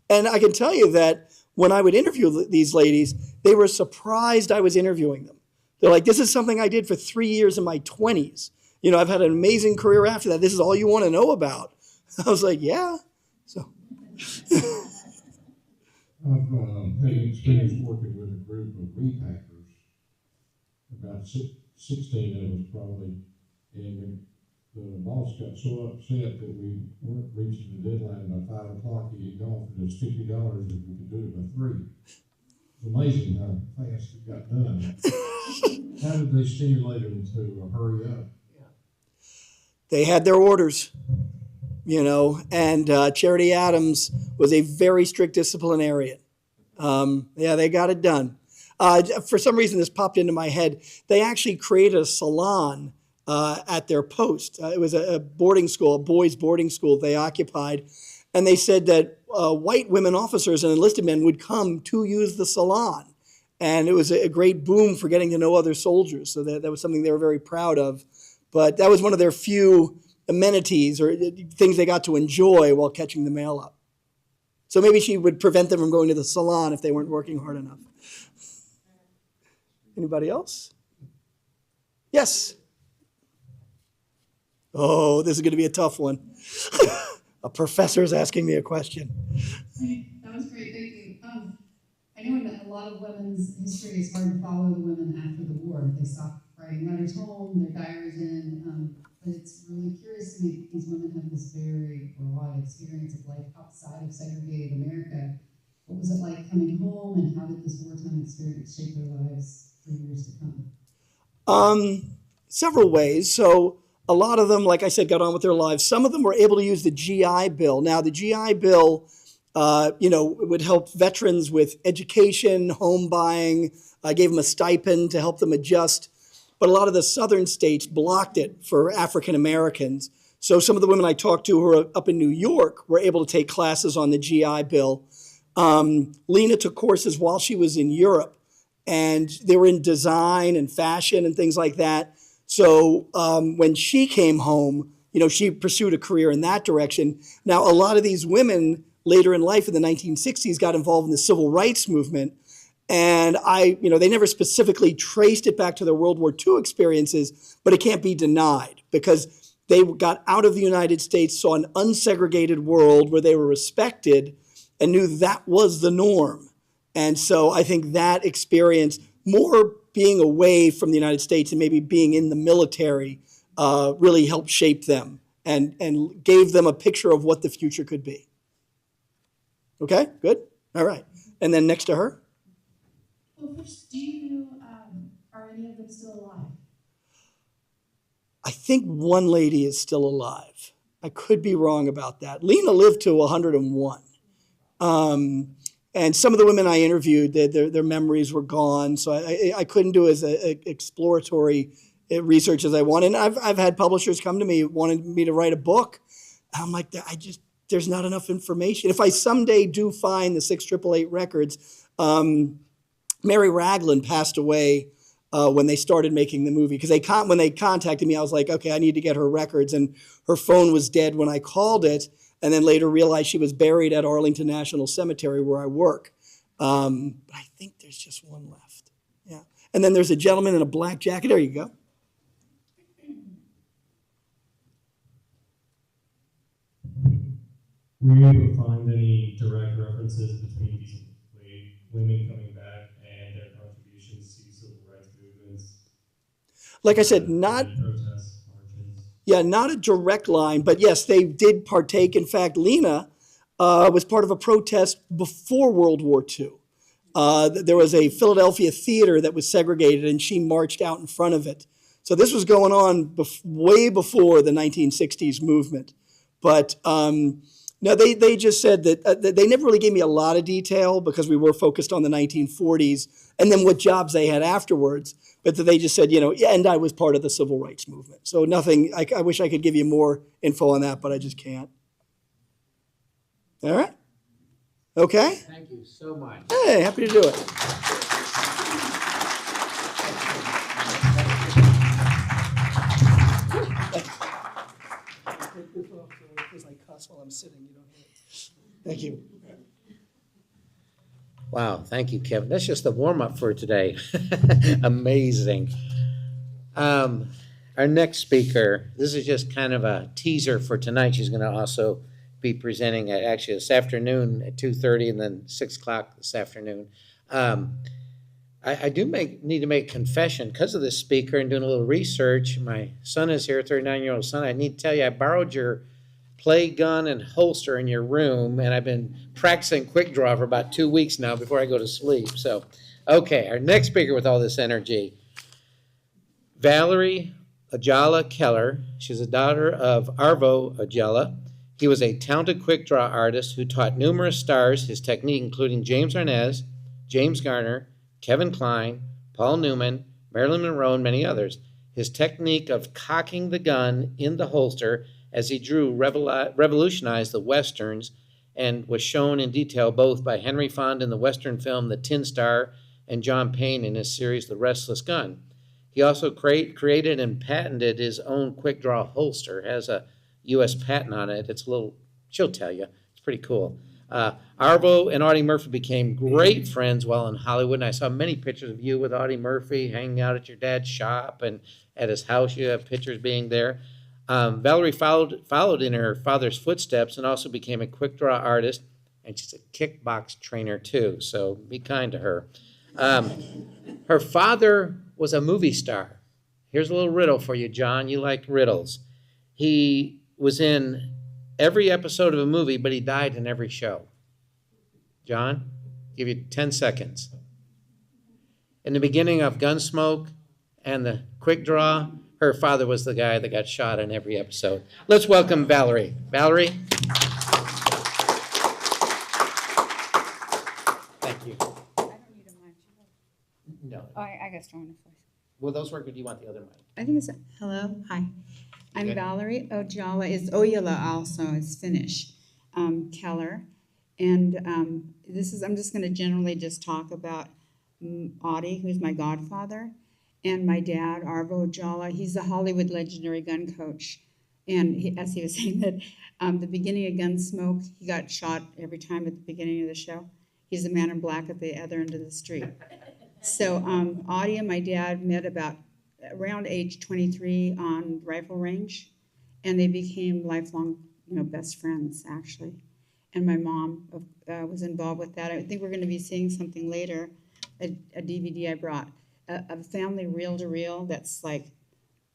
And I can tell you that when I would interview these ladies, they were surprised I was interviewing them. They're like, this is something I did for 3 years in my 20s. You know, I've had an amazing career after that. This is all you want to know about. I was like, yeah. So. I've had experience working with a group of repackers, about 16 of us probably, and the boss got so upset that we weren't reaching the deadline by 5 o'clock. He had gone for just $50 if we could do it by 3. It's amazing how fast it got done. How did they stimulate them to hurry up? They had their orders, you know, and Charity Adams was a very strict disciplinarian. Yeah, they got it done. For some reason, this popped into my head. They actually created a salon at their post. It was a boarding school, a boys' boarding school they occupied. And they said that white women officers and enlisted men would come to use the salon. And it was a great boom for getting to know other soldiers. So that was something they were very proud of. But that was one of their few amenities or things they got to enjoy while catching the mail up. So maybe she would prevent them from going to the salon if they weren't working hard enough. Anybody else? Yes. Oh, this is going to be a tough one. A professor's asking me a question. That was great, thank you. I know in a lot of women's history, it's hard to follow the women after the war. They stopped writing letters home, their diaries in, but it's really curious to me that these women have this very broad experience of life outside of segregated America. What was it like coming home, and how did this wartime experience shape their lives for years to come? Several ways. So a lot of them, like I said, got on with their lives. Some of them were able to use the GI Bill. Now, the GI Bill, would help veterans with education, home buying, gave them a stipend to help them adjust. But a lot of the southern states blocked it for African Americans. So some of the women I talked to who are up in New York were able to take classes on the GI Bill. Lena took courses while she was in Europe, and they were in design and fashion and things like that. So when she came home, she pursued a career in that direction. Now, a lot of these women later in life in the 1960s got involved in the civil rights movement. And they never specifically traced it back to their World War II experiences, but it can't be denied because they got out of the United States, saw an unsegregated world where they were respected and knew that was the norm. And so I think that experience, more being away from the United States and maybe being in the military, really helped shape them and gave them a picture of what the future could be. Okay, good. All right. And then next to her. Well, first, do you know, are any of them still alive? I think one lady is still alive. I could be wrong about that. Lena lived to 101. And some of the women I interviewed, their memories were gone. So I couldn't do as exploratory research as I wanted. And I've had publishers come to me wanting me to write a book. I'm like, there's not enough information. If I someday do find the 688 records, Mary Ragland passed away when they started making the movie. Because when they contacted me, I was like, okay, I need to get her records. And her phone was dead when I called it. And then later realized she was buried at Arlington National Cemetery where I work. But I think there's just one left. Yeah. And then there's a gentleman in a black jacket. There you go. Were you able to find any direct references between these women coming back and their contributions to civil rights movements? Like I said, not a direct line, but yes, they did partake. In fact, Lena was part of a protest before World War II. There was a Philadelphia theater that was segregated, and she marched out in front of it. So this was going on way before the 1960s movement. But No, they just said that they never really gave me a lot of detail because we were focused on the 1940s and then what jobs they had afterwards. But that they just said, yeah, and I was part of the civil rights movement. So nothing, I wish I could give you more info on that, but I just can't. All right? Okay? Thank you so much. Hey, happy to do it. Thank you. Wow, thank you, Kevin. That's just the warm-up for today. Amazing. Our next speaker, this is just kind of a teaser for tonight. She's going to also be presenting actually this afternoon at 2:30 and then 6 o'clock this afternoon. I do need to make a confession because of this speaker and doing a little research. My son is here, 39-year-old son. I need to tell you, I borrowed your play gun and holster in your room, and I've been practicing quick draw for about 2 weeks now before I go to sleep. So, okay, our next speaker with all this energy, Valerie Ajala Keller. She's a daughter of Arvo Ajala. He was a talented quick draw artist who taught numerous stars his technique, including James Arnaz, James Garner, Kevin Kline, Paul Newman, Marilyn Monroe, and many others. His technique of cocking the gun in the holster as he drew revolutionized the Westerns and was shown in detail both by Henry Fonda in the Western film The Tin Star and John Payne in his series The Restless Gun. He also created and patented his own quick draw holster. It has a U.S. patent on it. It's a little, she'll tell you, it's pretty cool. Arvo and Audie Murphy became great friends while in Hollywood, and I saw many pictures of you with Audie Murphy hanging out at your dad's shop and at his house. You have pictures being there. Valerie followed in her father's footsteps and also became a quick draw artist, and she's a kickbox trainer too, so be kind to her. Her father was a movie star. Here's a little riddle for you, John. You like riddles. He was in every episode of a movie, but he died in every show. John, I'll give you 10 seconds. In the beginning of Gunsmoke and the Quick Draw, her father was the guy that got shot in every episode. Let's welcome Valerie. Valerie? Thank you. I don't need a mic. No. Oh, I got strong enough voice. Will those work, or do you want the other mic? I think it's, hello, hi. I'm Good. Valerie Ojala, it's Oyala also, it's Finnish, Keller. And I'm just gonna generally just talk about Audie, who's my godfather, and my dad, Arvo Ojala. He's a Hollywood legendary gun coach. And as he was saying that, the beginning of Gunsmoke, he got shot every time at the beginning of the show. He's the man in black at the other end of the street. So Audie and my dad met around age 23 on rifle range, and they became lifelong, best friends actually. And my mom was involved with that. I think we're going to be seeing something later, a DVD I brought, a family reel to reel. That's like,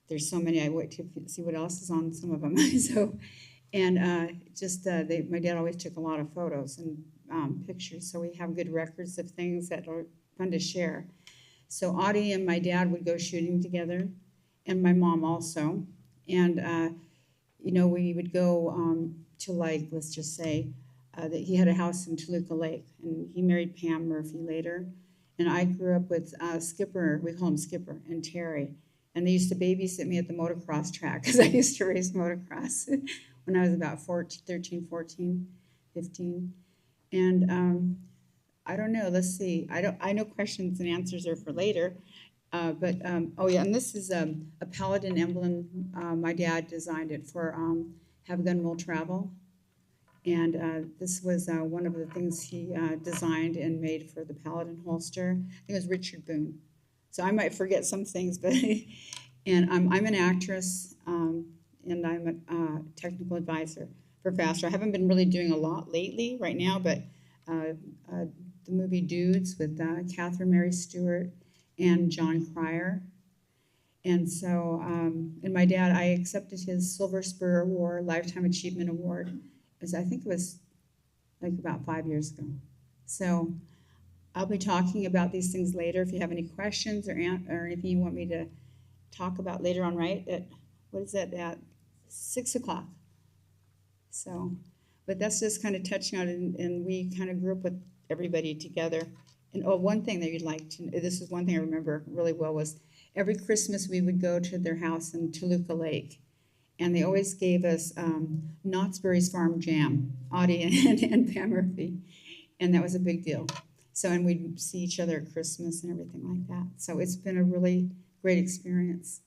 there's so many. I wait to see what else is on some of them. So, and my dad always took a lot of photos and pictures, so we have good records of things that are fun to share. So Audie and my dad would go shooting together, and my mom also. And, we would go to, like, let's just say that he had a house in Toluca Lake, and he married Pam Murphy later. And I grew up with Skipper, we call him Skipper, and Terry. And they used to babysit me at the motocross track because I used to race motocross when I was about 13, 14, 15. And I don't know, let's see. I know questions and answers are for later. And this is a Paladin emblem. My dad designed it for Have Gun Will Travel. And this was one of the things he designed and made for the Paladin holster. I think it was Richard Boone. So I might forget some things, but and I'm an actress, and I'm a technical advisor for Faster. I haven't been really doing a lot lately right now, but the movie Dudes with Catherine Mary Stewart and John Cryer. And so, and my dad, I accepted his Silver Spur Award, Lifetime Achievement Award. I think it was like about 5 years ago. So I'll be talking about these things later. If you have any questions or anything you want me to talk about later on, right? At 6 o'clock. So, But that's just kind of touching on it, and we kind of grew up with everybody together. And one thing that you'd like to, this is one thing I remember really well, was every Christmas we would go to their house in Toluca Lake, and they always gave us Knott's Berry's Farm Jam, Audie and Pam Murphy, and that was a big deal. So, and we'd see each other at Christmas and everything like that. So it's been a really great experience.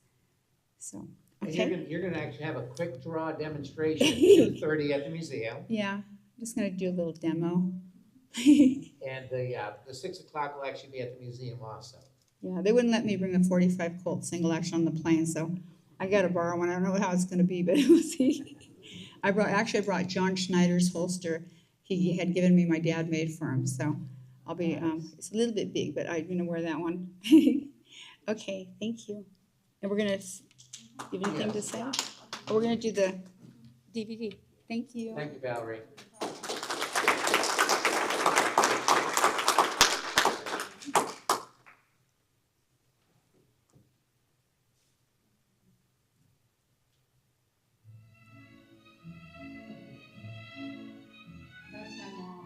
So, And okay. you're gonna actually have a quick draw demonstration at 2:30 at the museum. Yeah, I'm just gonna do a little demo. And the 6 o'clock will actually be at the museum also. Yeah, they wouldn't let me bring a 45 Colt single action on the plane, so I got to borrow one. I don't know how it's going to be, but we'll see. I brought John Schneider's holster. He had given me, my dad made for him, so I'll be. It's a little bit big, but I'm going to wear that one. Okay, thank you. And we're going to. You have anything to say? Or we're going to do the DVD. Thank you. Thank you, Valerie. That's my mom.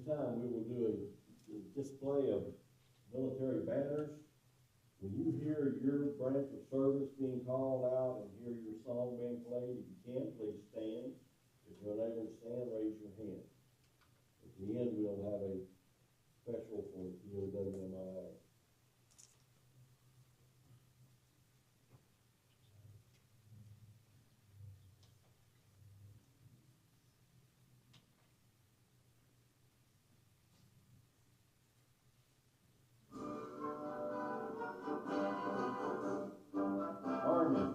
time, we will do a display of military banners. When you hear your branch of service being called out and hear your song being played, if you can, please stand. If you're unable to stand, raise your hand. At the end, we'll have a special for the POWMIA. Army.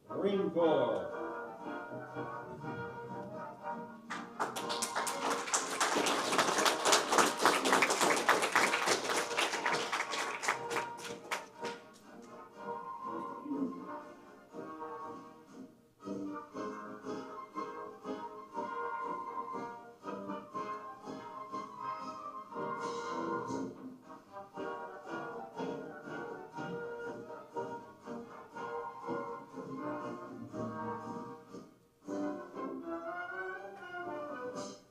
Marine Corps.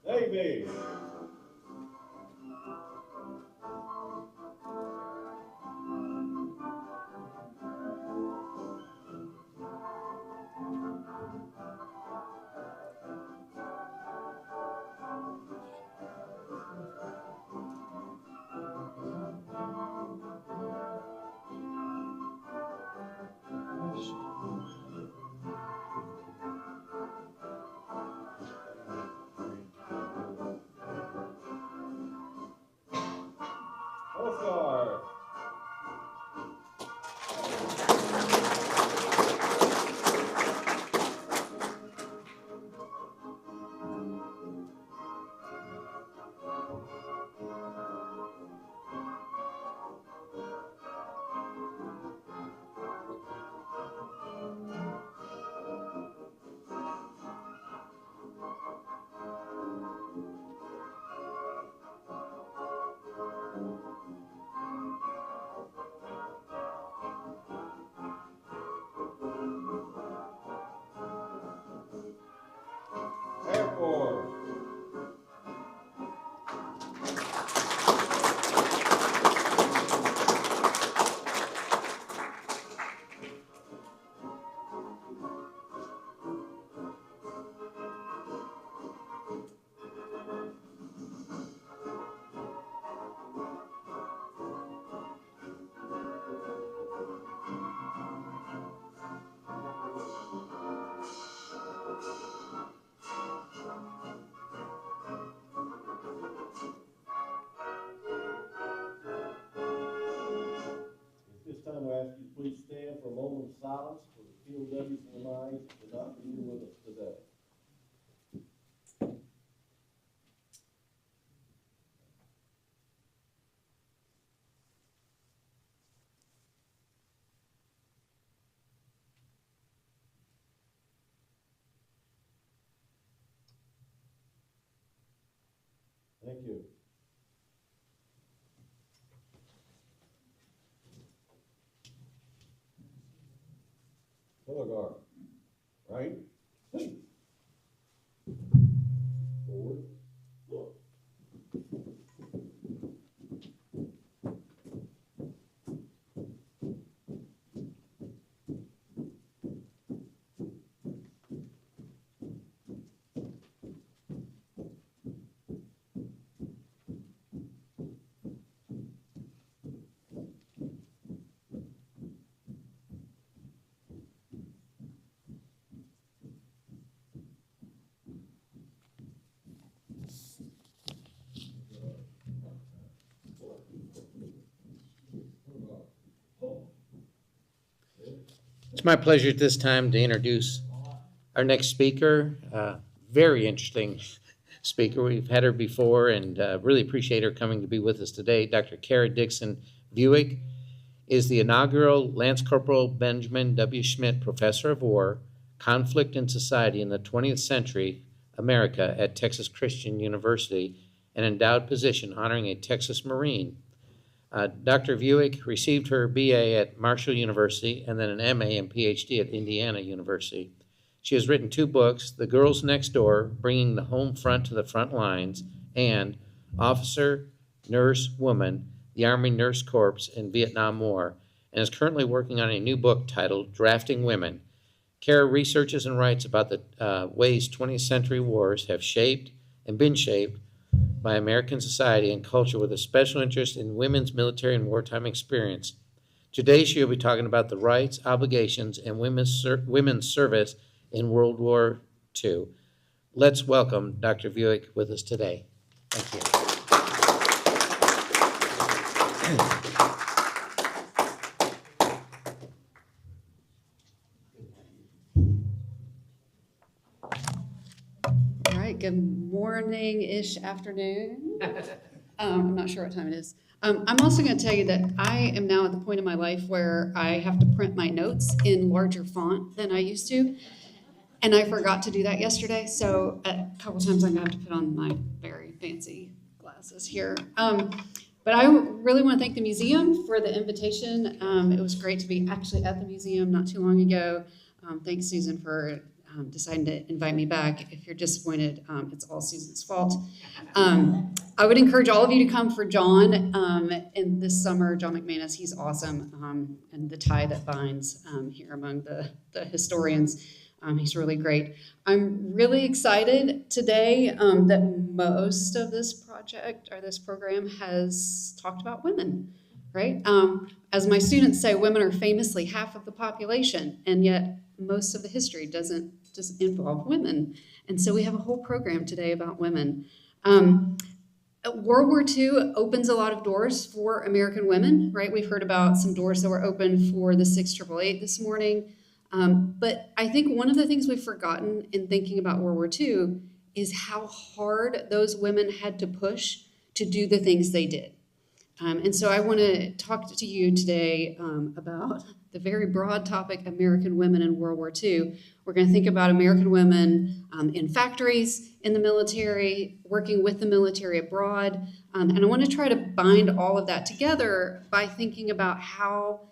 Navy. Coast Guard. Air Force. At this time, I ask you to please stand for a moment of silence for the POWs and MIs who could not be here with us today. Thank you. Color guard. Right? Hey. Forward. Look. It's my pleasure at this time to introduce our next speaker. Very interesting speaker. We've had her before and really appreciate her coming to be with us today. Dr. Kara Dixon Buick is the inaugural Lance Corporal Benjamin W. Schmidt Professor of War, Conflict and Society in the 20th Century America at Texas Christian University, an endowed position honoring a Texas Marine. Dr. Buick received her BA at Marshall University and then an MA and PhD at Indiana University. She has written 2 books, The Girls Next Door, Bringing the Home Front to the Front Lines, and Officer, Nurse, Woman, the Army Nurse Corps in Vietnam War, and is currently working on a new book titled Drafting Women. Kara researches and writes about the ways 20th century wars have shaped and been shaped by American society and culture with a special interest in women's military and wartime experience. Today she will be talking about the rights, obligations, and women's service in World War II. Let's welcome Dr. Buick with us today. Thank you. All right, good morning-ish, afternoon. I'm not sure what time it is. I'm also going to tell you that I am now at the point in my life where I have to print my notes in larger font than I used to. And I forgot to do that yesterday, so a couple times I'm going to have to put on my very fancy glasses here. But I really want to thank the museum for the invitation. It was great to be actually at the museum not too long ago. Thanks, Susan, for deciding to invite me back. If you're disappointed, it's all Susan's fault. I would encourage all of you to come for John in this summer. John McManus, he's awesome, and the tie that binds here among the historians. He's really great. I'm really excited today that most of this project or this program has talked about women, right? As my students say, women are famously half of the population, and yet most of the history doesn't just involve women. And so we have a whole program today about women. World War II opens a lot of doors for American women, right? We've heard about some doors that were open for the 6888 this morning. But I think one of the things we've forgotten in thinking about World War II is how hard those women had to push to do the things they did. And so I want to talk to you today about the very broad topic, American women in World War II. We're going to think about American women in factories, in the military, working with the military abroad. And I want to try to bind all of that together by thinking about how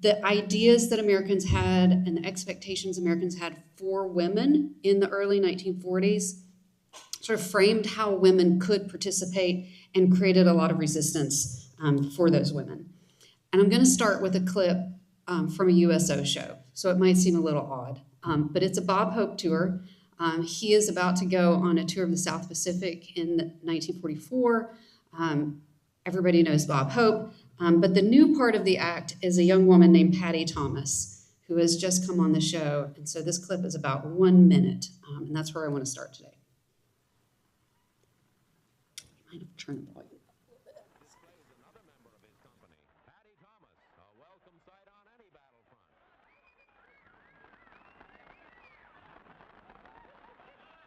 the ideas that Americans had and the expectations Americans had for women in the early 1940s sort of framed how women could participate and created a lot of resistance for those women. And I'm going to start with a clip from a USO show. So it might seem a little odd, but it's a Bob Hope tour. He is about to go on a tour of the South Pacific in 1944. Everybody knows Bob Hope. But the new part of the act is a young woman named Patty Thomas, who has just come on the show. And so this clip is about 1 minute, and that's where I want to start today. You might have to turn the volume up a little bit. Another member of his company, Patty Thomas, a welcome sight on any battlefront.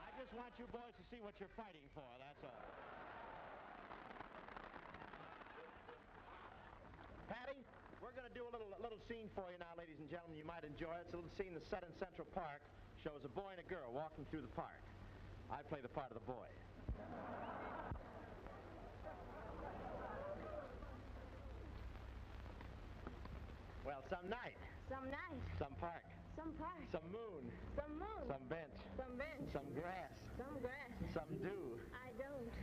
I just want you boys to see what you're fighting for, that's all. Patty, we're going to do a little scene for you now, ladies and gentlemen. You might enjoy it. It's a little scene that's set in Central Park. Shows a boy and a girl walking through the park. I play the part of the boy. Well, some night. Some night. Some park. Some park. Some moon. Some moon. Some bench. Some bench. Some grass. Some grass. Some dew. I don't.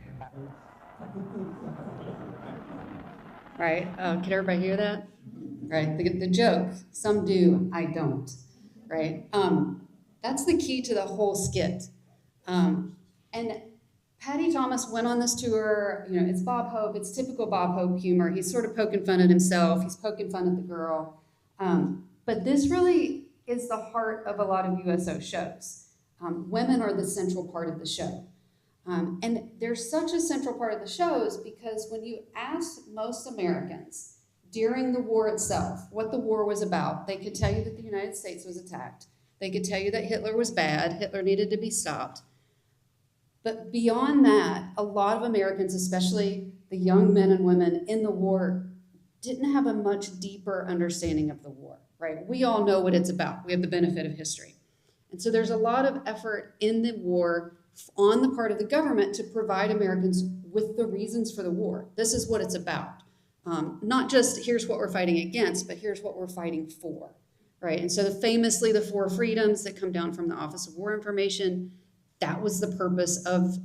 Right, can everybody hear that? Right, the joke, some do, I don't, right? That's the key to the whole skit. And Patty Thomas went on this tour, you know, it's Bob Hope, it's typical Bob Hope humor. He's sort of poking fun at himself, he's poking fun at the girl. But this really is the heart of a lot of USO shows. Women are the central part of the show. And they're such a central part of the shows because when you ask most Americans during the war itself what the war was about, they could tell you that the United States was attacked. They could tell you that Hitler was bad, Hitler needed to be stopped. But beyond that, a lot of Americans, especially the young men and women in the war, didn't have a much deeper understanding of the war, right? We all know what it's about. We have the benefit of history. And so there's a lot of effort in the war on the part of the government to provide Americans with the reasons for the war. This is what it's about. Not just here's what we're fighting against, but here's what we're fighting for, right? And so famously, the 4 freedoms that come down from the Office of War Information, that was the purpose of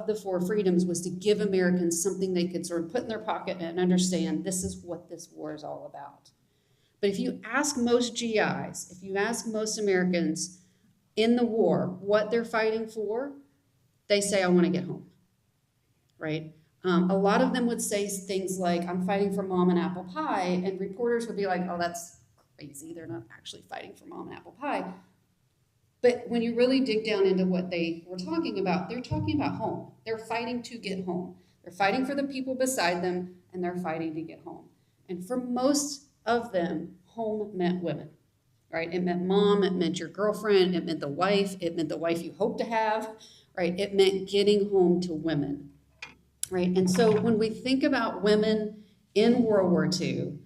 the 4 freedoms, was to give Americans something they could sort of put in their pocket and understand this is what this war is all about. But if you ask most GIs, if you ask most Americans in the war what they're fighting for, they say, I want to get home, right? A lot of them would say things like, I'm fighting for mom and apple pie, and reporters would be like, oh, that's crazy. They're not actually fighting for mom and apple pie. But when you really dig down into what they were talking about, they're talking about home. They're fighting to get home. They're fighting for the people beside them, and they're fighting to get home. And for most of them, home meant women, right? It meant mom, it meant your girlfriend, it meant the wife you hope to have, right? It meant getting home to women, right? And so when we think about women in World War II,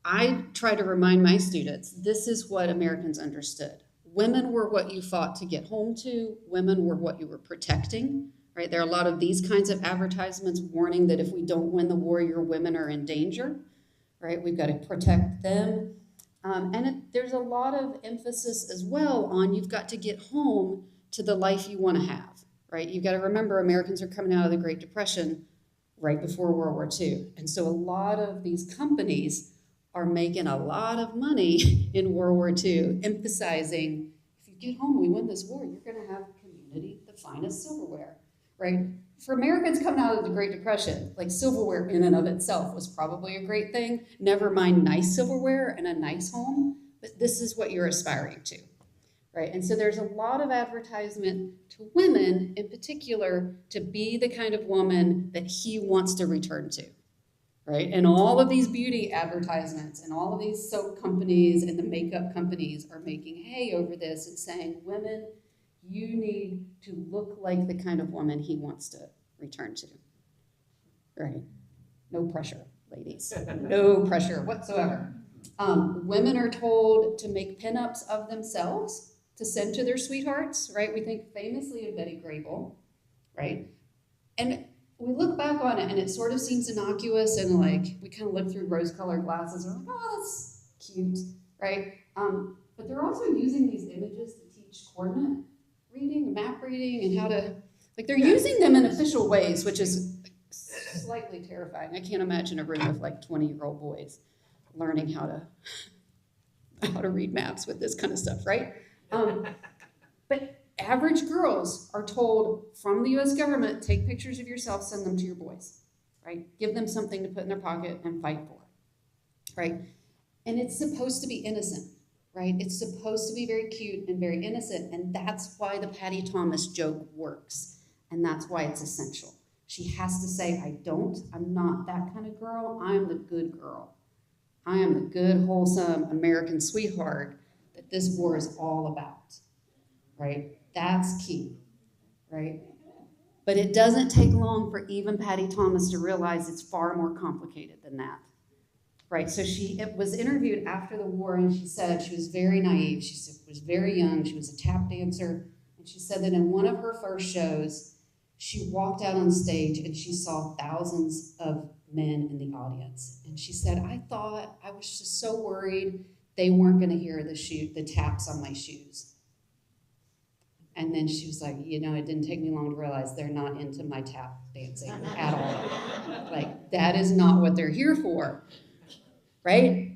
I try to remind my students, this is what Americans understood. Women were what you fought to get home to. Women were what you were protecting, right? There are a lot of these kinds of advertisements warning that if we don't win the war, your women are in danger, right? We've got to protect them. There's a lot of emphasis as well on you've got to get home to the life you want to have, right? You've got to remember Americans are coming out of the Great Depression right before World War II. And so a lot of these companies are making a lot of money in World War II, emphasizing, if you get home, we win this war, you're gonna have community, the finest silverware, right? For Americans coming out of the Great Depression, like silverware in and of itself was probably a great thing, never mind nice silverware and a nice home, but this is what you're aspiring to, right? And so there's a lot of advertisement to women in particular to be the kind of woman that he wants to return to. Right? And all of these beauty advertisements and all of these soap companies and the makeup companies are making hay over this and saying, women, you need to look like the kind of woman he wants to return to. Right? No pressure, ladies. No pressure whatsoever. Women are told to make pinups of themselves to send to their sweethearts, right? We think famously of Betty Grable, right? And we look back on it and it sort of seems innocuous and like we kind of look through rose-colored glasses and we're like, oh, that's cute, right? But they're also using these images to teach coordinate reading, map reading, and how to, like they're using them in official ways, which is slightly terrifying. I can't imagine a room of like 20-year-old boys learning how to read maps with this kind of stuff, right? But average girls are told from the US government, take pictures of yourself, send them to your boys, right? Give them something to put in their pocket and fight for, right? And it's supposed to be innocent, right? It's supposed to be very cute and very innocent, and that's why the Patty Thomas joke works, and that's why it's essential. She has to say, I'm not that kind of girl, I'm the good girl. I am the good, wholesome American sweetheart that this war is all about, right? That's key, right? But it doesn't take long for even Patty Thomas to realize it's far more complicated than that, right? So she was interviewed after the war, and she said she was very naive. She was very young. She was a tap dancer, and she said that in one of her first shows, she walked out on stage and she saw thousands of men in the audience. And she said, I was just so worried they weren't going to hear the taps on my shoes. And then she was like, it didn't take me long to realize they're not into my tap dancing at all. Like, that is not what they're here for, right?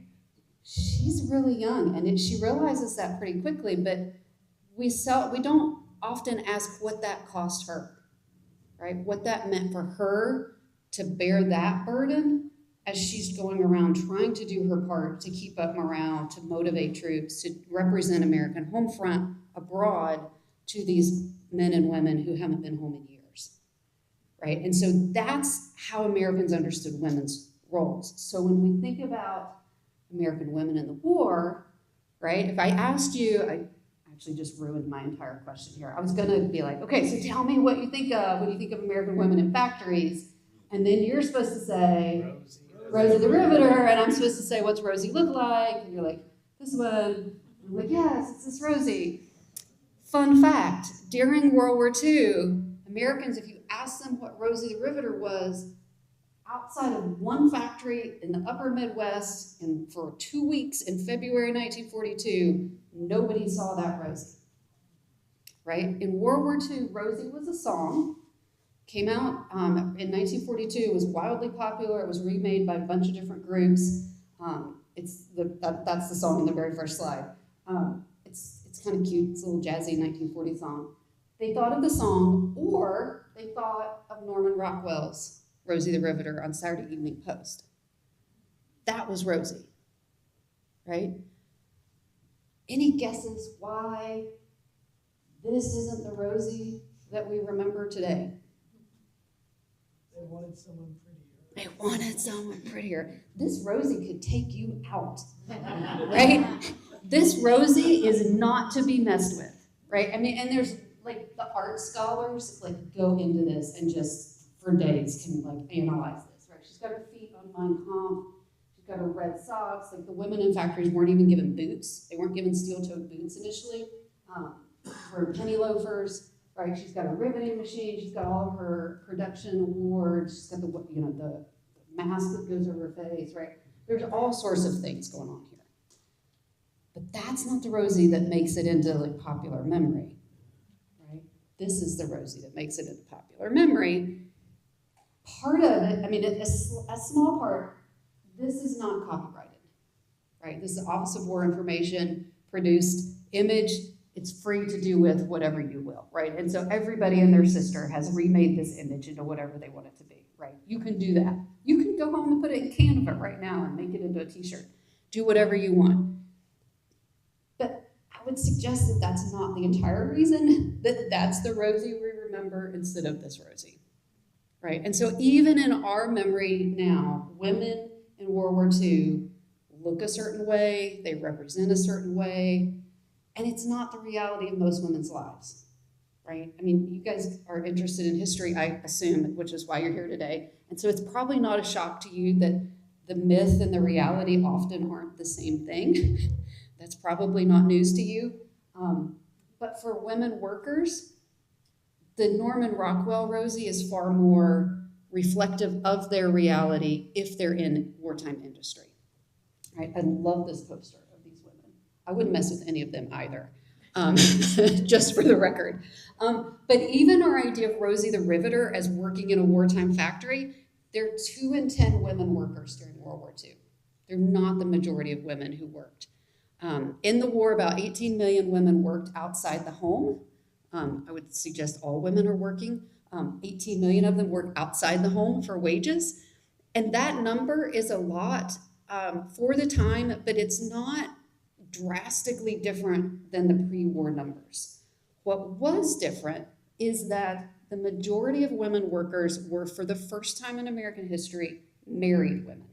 She's really young, and she realizes that pretty quickly, but we don't often ask what that cost her, right? What that meant for her to bear that burden as she's going around trying to do her part to keep up morale, to motivate troops, to represent American home front abroad, to these men and women who haven't been home in years, right? And so that's how Americans understood women's roles. So when we think about American women in the war, right, if I asked you, I actually just ruined my entire question here. I was gonna be like, okay, so tell me what you think of when you think of American women in factories, and then you're supposed to say Rosie the Riveter, and I'm supposed to say what's Rosie look like, and you're like, this one. And I'm like, yes, it's this Rosie. Fun fact, during World War II, Americans, if you ask them what Rosie the Riveter was, outside of one factory in the upper Midwest, and for 2 weeks in February 1942, nobody saw that Rosie, right? In World War II, Rosie was a song, came out in 1942, it was wildly popular, it was remade by a bunch of different groups. That's the song in the very first slide. It's kind of cute, it's a little jazzy 1940 song. They thought of the song, or they thought of Norman Rockwell's Rosie the Riveter on Saturday Evening Post. That was Rosie, right? Any guesses why this isn't the Rosie that we remember today? They wanted someone prettier. They wanted someone prettier. This Rosie could take you out, right? This Rosie is not to be messed with, right? I mean, and there's like the art scholars like go into this and just for days can like analyze this, right? She's got her feet on Mein Kampf. She's got her red socks. Like the women in factories weren't even given boots. They weren't given steel-toed boots initially. For penny loafers, right? She's got a riveting machine. She's got all of her production awards. She's got the mask that goes over her face, right? There's all sorts of things going on here. But that's not the Rosie that makes it into like popular memory, right? This is the Rosie that makes it into popular memory. Part of it, I mean, a small part, this is not copyrighted, right? This is Office of War Information produced image. It's free to do with whatever you will, right? And so everybody and their sister has remade this image into whatever they want it to be, right? You can do that. You can go home and put it in Canva right now and make it into a t-shirt. Do whatever you want. But I would suggest that that's not the entire reason that that's the Rosie we remember instead of this Rosie, right? And so even in our memory now, women in World War II look a certain way, they represent a certain way, and it's not the reality of most women's lives, right? I mean, you guys are interested in history, I assume, which is why you're here today. And so it's probably not a shock to you that the myth and the reality often aren't the same thing. That's probably not news to you. But for women workers, the Norman Rockwell Rosie is far more reflective of their reality if they're in wartime industry, right? I love this poster of these women. I wouldn't mess with any of them either, just for the record. But even our idea of Rosie the Riveter as working in a wartime factory, there are 2 in 10 women workers during World War II. They're not the majority of women who worked. In the war, about 18 million women worked outside the home. I would suggest all women are working. 18 million of them work outside the home for wages. And that number is a lot for the time, but it's not drastically different than the pre-war numbers. What was different is that the majority of women workers were, for the first time in American history, married women.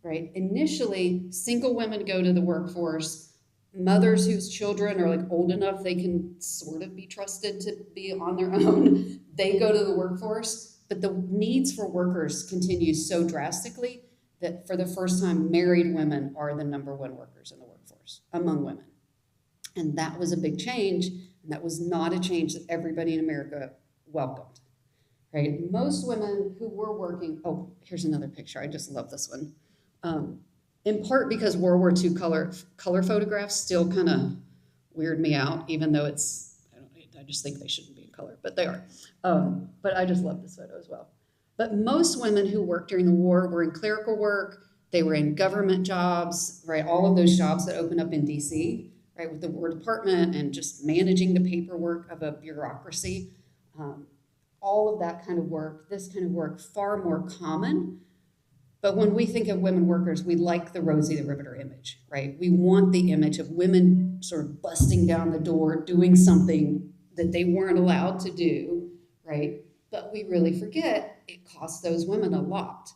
Right? Initially, single women go to the workforce. Mothers whose children are like old enough they can sort of be trusted to be on their own, they go to the workforce. But the needs for workers continue so drastically that for the first time, married women are the #1 workers in the workforce among women. And that was a big change, and that was not a change that everybody in America welcomed. Right? Most women who were working, oh, here's another picture. I just love this one. In part because World War II color photographs still kind of weird me out, even though I just think they shouldn't be in color, but they are. But I just love this photo as well. But most women who worked during the war were in clerical work, they were in government jobs, right? All of those jobs that opened up in DC, right? With the War Department and just managing the paperwork of a bureaucracy. All of that kind of work, this kind of work, far more common. But when we think of women workers, we like the Rosie the Riveter image, right? We want the image of women sort of busting down the door, doing something that they weren't allowed to do, right? But we really forget it cost those women a lot,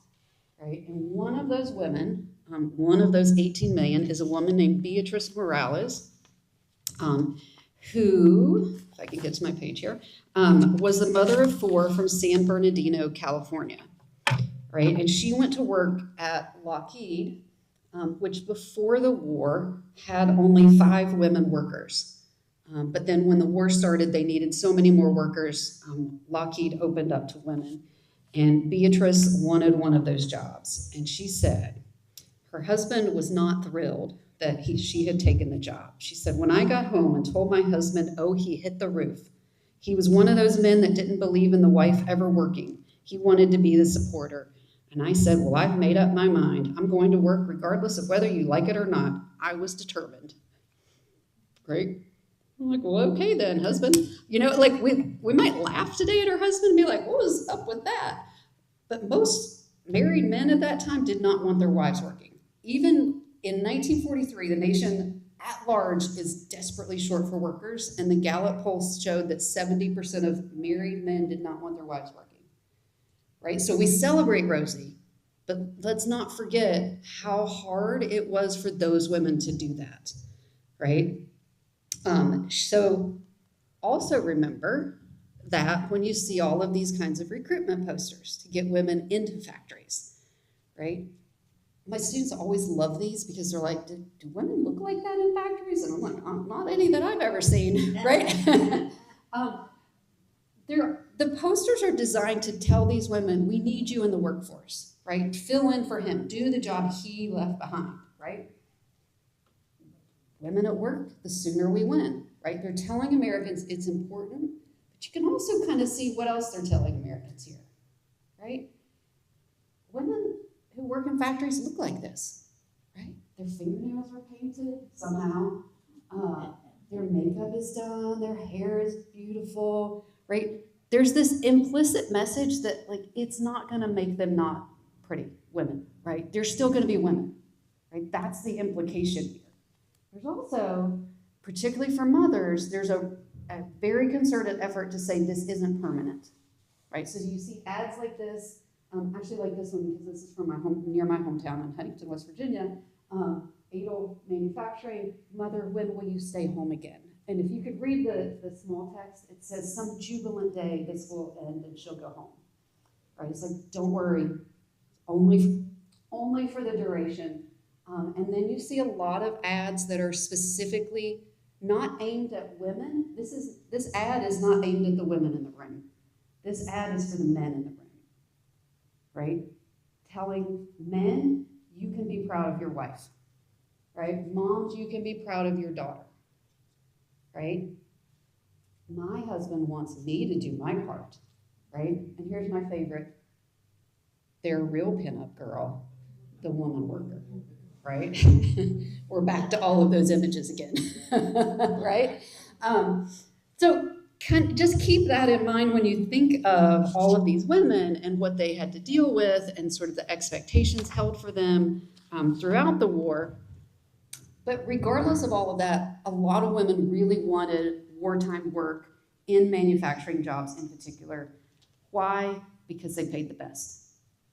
right? And one of those women, one of those 18 million, is a woman named Beatrice Morales. who, if I can get to my page here, was the mother of 4 from San Bernardino, California, right? And she went to work at Lockheed, which before the war had only 5 women workers. But then when the war started, they needed so many more workers. Lockheed opened up to women. And Beatrice wanted one of those jobs. And she said her husband was not thrilled that she had taken the job. She said, when I got home and told my husband, oh, he hit the roof. He was one of those men that didn't believe in the wife ever working. He wanted to be the supporter. And I said, well, I've made up my mind. I'm going to work regardless of whether you like it or not. I was determined. Great. I'm like, well, okay then, husband. You know, like we might laugh today at her husband and be like, what was up with that? But most married men at that time did not want their wives working. Even in 1943, the nation at large is desperately short for workers, and the Gallup polls showed that 70% of married men did not want their wives working, right? So we celebrate Rosie, but let's not forget how hard it was for those women to do that, right? So also remember that when you see all of these kinds of recruitment posters to get women into factories, right? My students always love these because they're like, do women look like that in factories? And I'm like, not any that I've ever seen, right? The posters are designed to tell these women, we need you in the workforce, right? Fill in for him, do the job he left behind, right? Women at work, the sooner we win, right? They're telling Americans it's important, but you can also kind of see what else they're telling Americans here, right? Women who work in factories look like this, right? Their fingernails are painted somehow. Their makeup is done. Their hair is beautiful, right? There's this implicit message that, like, it's not going to make them not pretty women, right? They're still going to be women, right? That's the implication here. There's also, particularly for mothers, there's a very concerted effort to say this isn't permanent, right? So you see ads like this. Actually like this one because this is from near my hometown in Huntington, West Virginia. Adel Manufacturing, mother, when will you stay home again? And if you could read the small text, it says, some jubilant day this will end and she'll go home, right? It's like, don't worry, only for the duration. And then you see a lot of ads that are specifically not aimed at women. This ad is not aimed at the women in the room. This ad is for the men in the room. Right? Telling men, you can be proud of your wife, right? Moms, you can be proud of your daughter, right? My husband wants me to do my part, right? And here's my favorite. Their real pinup girl, the woman worker, right? We're back to all of those images again, right? So just keep that in mind when you think of all of these women and what they had to deal with and sort of the expectations held for them throughout the war. But regardless of all of that, a lot of women really wanted wartime work in manufacturing jobs in particular. Why? Because they paid the best,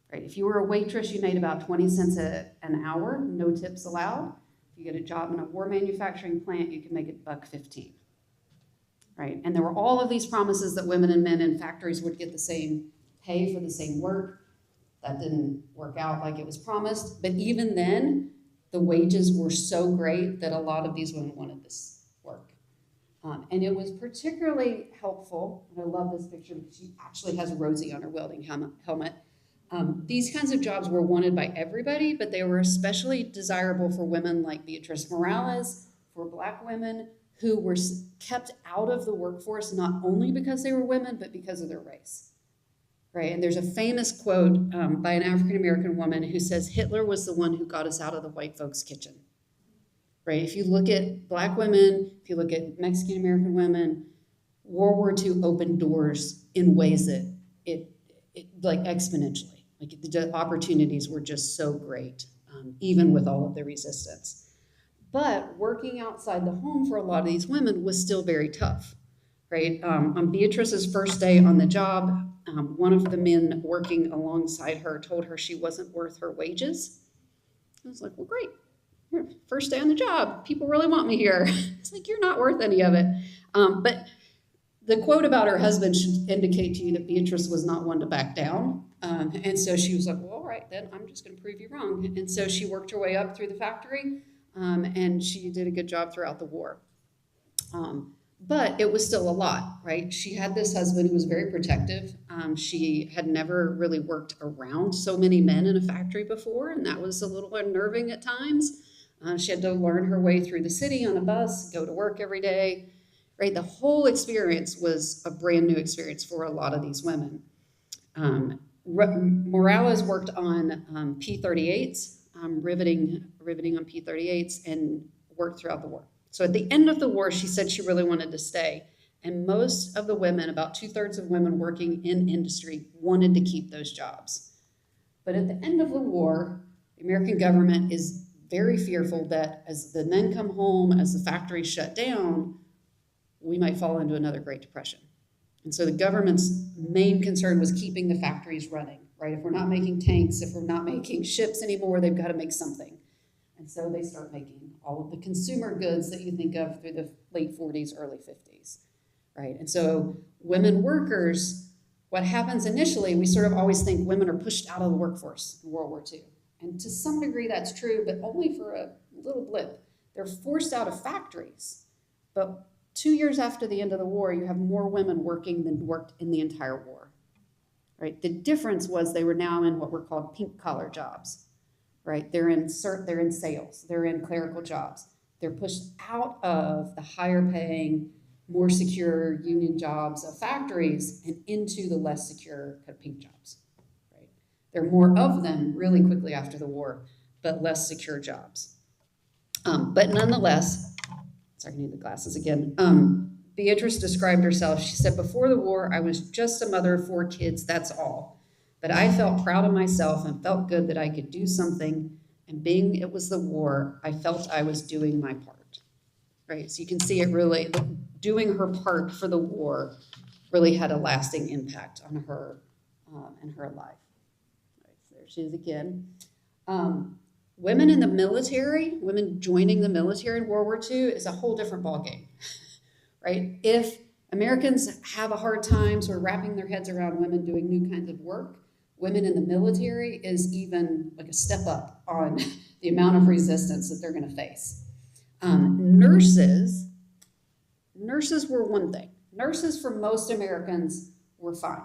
right? If you were a waitress, you made about 20 cents an hour, no tips allowed. If you get a job in a war manufacturing plant, you can make it $1.15. Right? And there were all of these promises that women and men in factories would get the same pay for the same work. That didn't work out like it was promised. But even then, the wages were so great that a lot of these women wanted this work. And it was particularly helpful, and I love this picture because she actually has Rosie on her welding helmet. These kinds of jobs were wanted by everybody, but they were especially desirable for women like Beatrice Morales, for Black women, who were kept out of the workforce not only because they were women, but because of their race, right? And there's a famous quote by an African-American woman who says, Hitler was the one who got us out of the white folks' kitchen, right? If you look at Black women, if you look at Mexican-American women, World War II opened doors in ways that it like exponentially, like the opportunities were just so great, even with all of the resistance. But working outside the home for a lot of these women was still very tough, right? On Beatrice's first day on the job, one of the men working alongside her told her she wasn't worth her wages. I was like, well, great. First day on the job, people really want me here. It's like, you're not worth any of it. But the quote about her husband should indicate to you that Beatrice was not one to back down. And so she was like, well, all right, then I'm just going to prove you wrong. And so she worked her way up through the factory, and she did a good job throughout the war. But it was still a lot, right? She had this husband who was very protective. She had never really worked around so many men in a factory before, and that was a little unnerving at times. She had to learn her way through the city on a bus, go to work every day, right? The whole experience was a brand new experience for a lot of these women. Morales worked on P-38s, riveting on P-38s, and worked throughout the war. So at the end of the war, she said she really wanted to stay. And most of the women, about 2/3 of women working in industry, wanted to keep those jobs. But at the end of the war, the American government is very fearful that as the men come home, as the factories shut down, we might fall into another Great Depression. And so the government's main concern was keeping the factories running, right? If we're not making tanks, if we're not making ships anymore, they've got to make something. And so they start making all of the consumer goods that you think of through the late 40s, early 50s, right? And so women workers, what happens initially, we sort of always think women are pushed out of the workforce in World War II. And to some degree that's true, but only for a little blip. They're forced out of factories. But 2 years after the end of the war, you have more women working than worked in the entire war, right? The difference was they were now in what were called pink-collar jobs. Right, they're in sales, they're in clerical jobs. They're pushed out of the higher paying, more secure union jobs of factories and into the less secure kind of pink jobs. Right, there are more of them really quickly after the war, but less secure jobs. But nonetheless, sorry, I need the glasses again. Beatrice described herself. She said, "Before the war, I was just a mother of 4 kids. That's all. But I felt proud of myself and felt good that I could do something. And being it was the war, I felt I was doing my part." Right? So you can see it really, doing her part for the war really had a lasting impact on her and her life. Right, so there she is again. Women in the military, women joining the military in World War II is a whole different ballgame. Right? If Americans have a hard time sort of wrapping their heads around women doing new kinds of work, women in the military is even like a step up on the amount of resistance that they're going to face. Nurses were one thing. Nurses for most Americans were fine.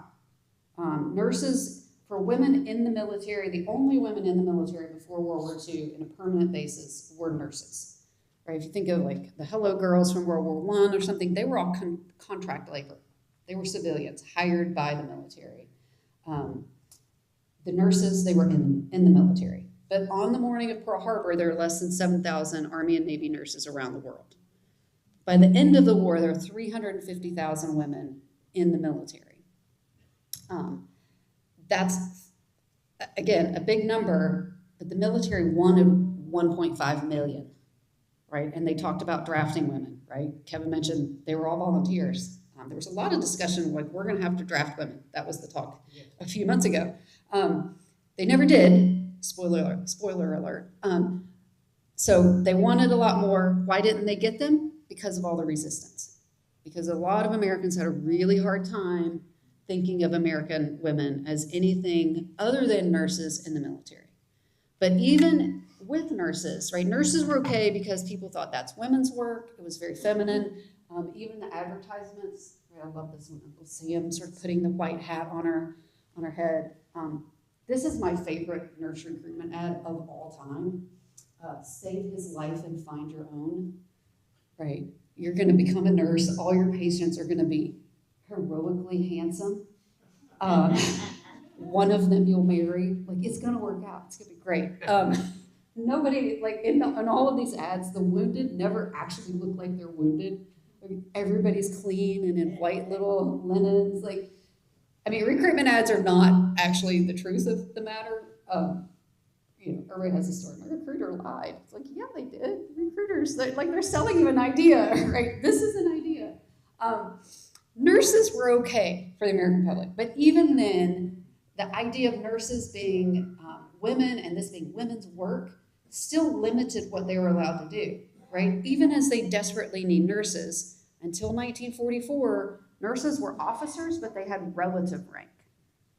Nurses for women in the military, the only women in the military before World War II in a permanent basis were nurses. Right? If you think of like the Hello Girls from World War I or something, they were all contract labor. They were civilians hired by the military. The nurses, they were in the military. But on the morning of Pearl Harbor, there were less than 7,000 Army and Navy nurses around the world. By the end of the war, there were 350,000 women in the military. That's, again, a big number, but the military wanted 1.5 million, right? And they talked about drafting women, right? Kevin mentioned they were all volunteers. There was a lot of discussion like, we're going to have to draft women. That was the talk a few months ago. They never did. Spoiler alert. So they wanted a lot more. Why didn't they get them? Because of all the resistance. Because a lot of Americans had a really hard time thinking of American women as anything other than nurses in the military. But even with nurses, right? Nurses were okay because people thought that's women's work. It was very feminine. Even the advertisements, right, I love this one, Uncle Sam sort of putting the white hat on her head. This is my favorite nurse recruitment ad of all time. Save his life and find your own, right? You're gonna become a nurse, all your patients are gonna be heroically handsome. One of them you'll marry, like it's gonna work out, it's gonna be great. Nobody, like in all of these ads, the wounded never actually look like they're wounded. Like, everybody's clean and in white little linens. Like, I mean, recruitment ads are not actually the truth of the matter. Everybody has a story. My recruiter lied. It's like, yeah, they did. Recruiters, they're selling you an idea, right? This is an idea. Nurses were okay for the American public, but even then, the idea of nurses being women and this being women's work still limited what they were allowed to do, right? Even as they desperately need nurses, until 1944, nurses were officers, but they had relative rank.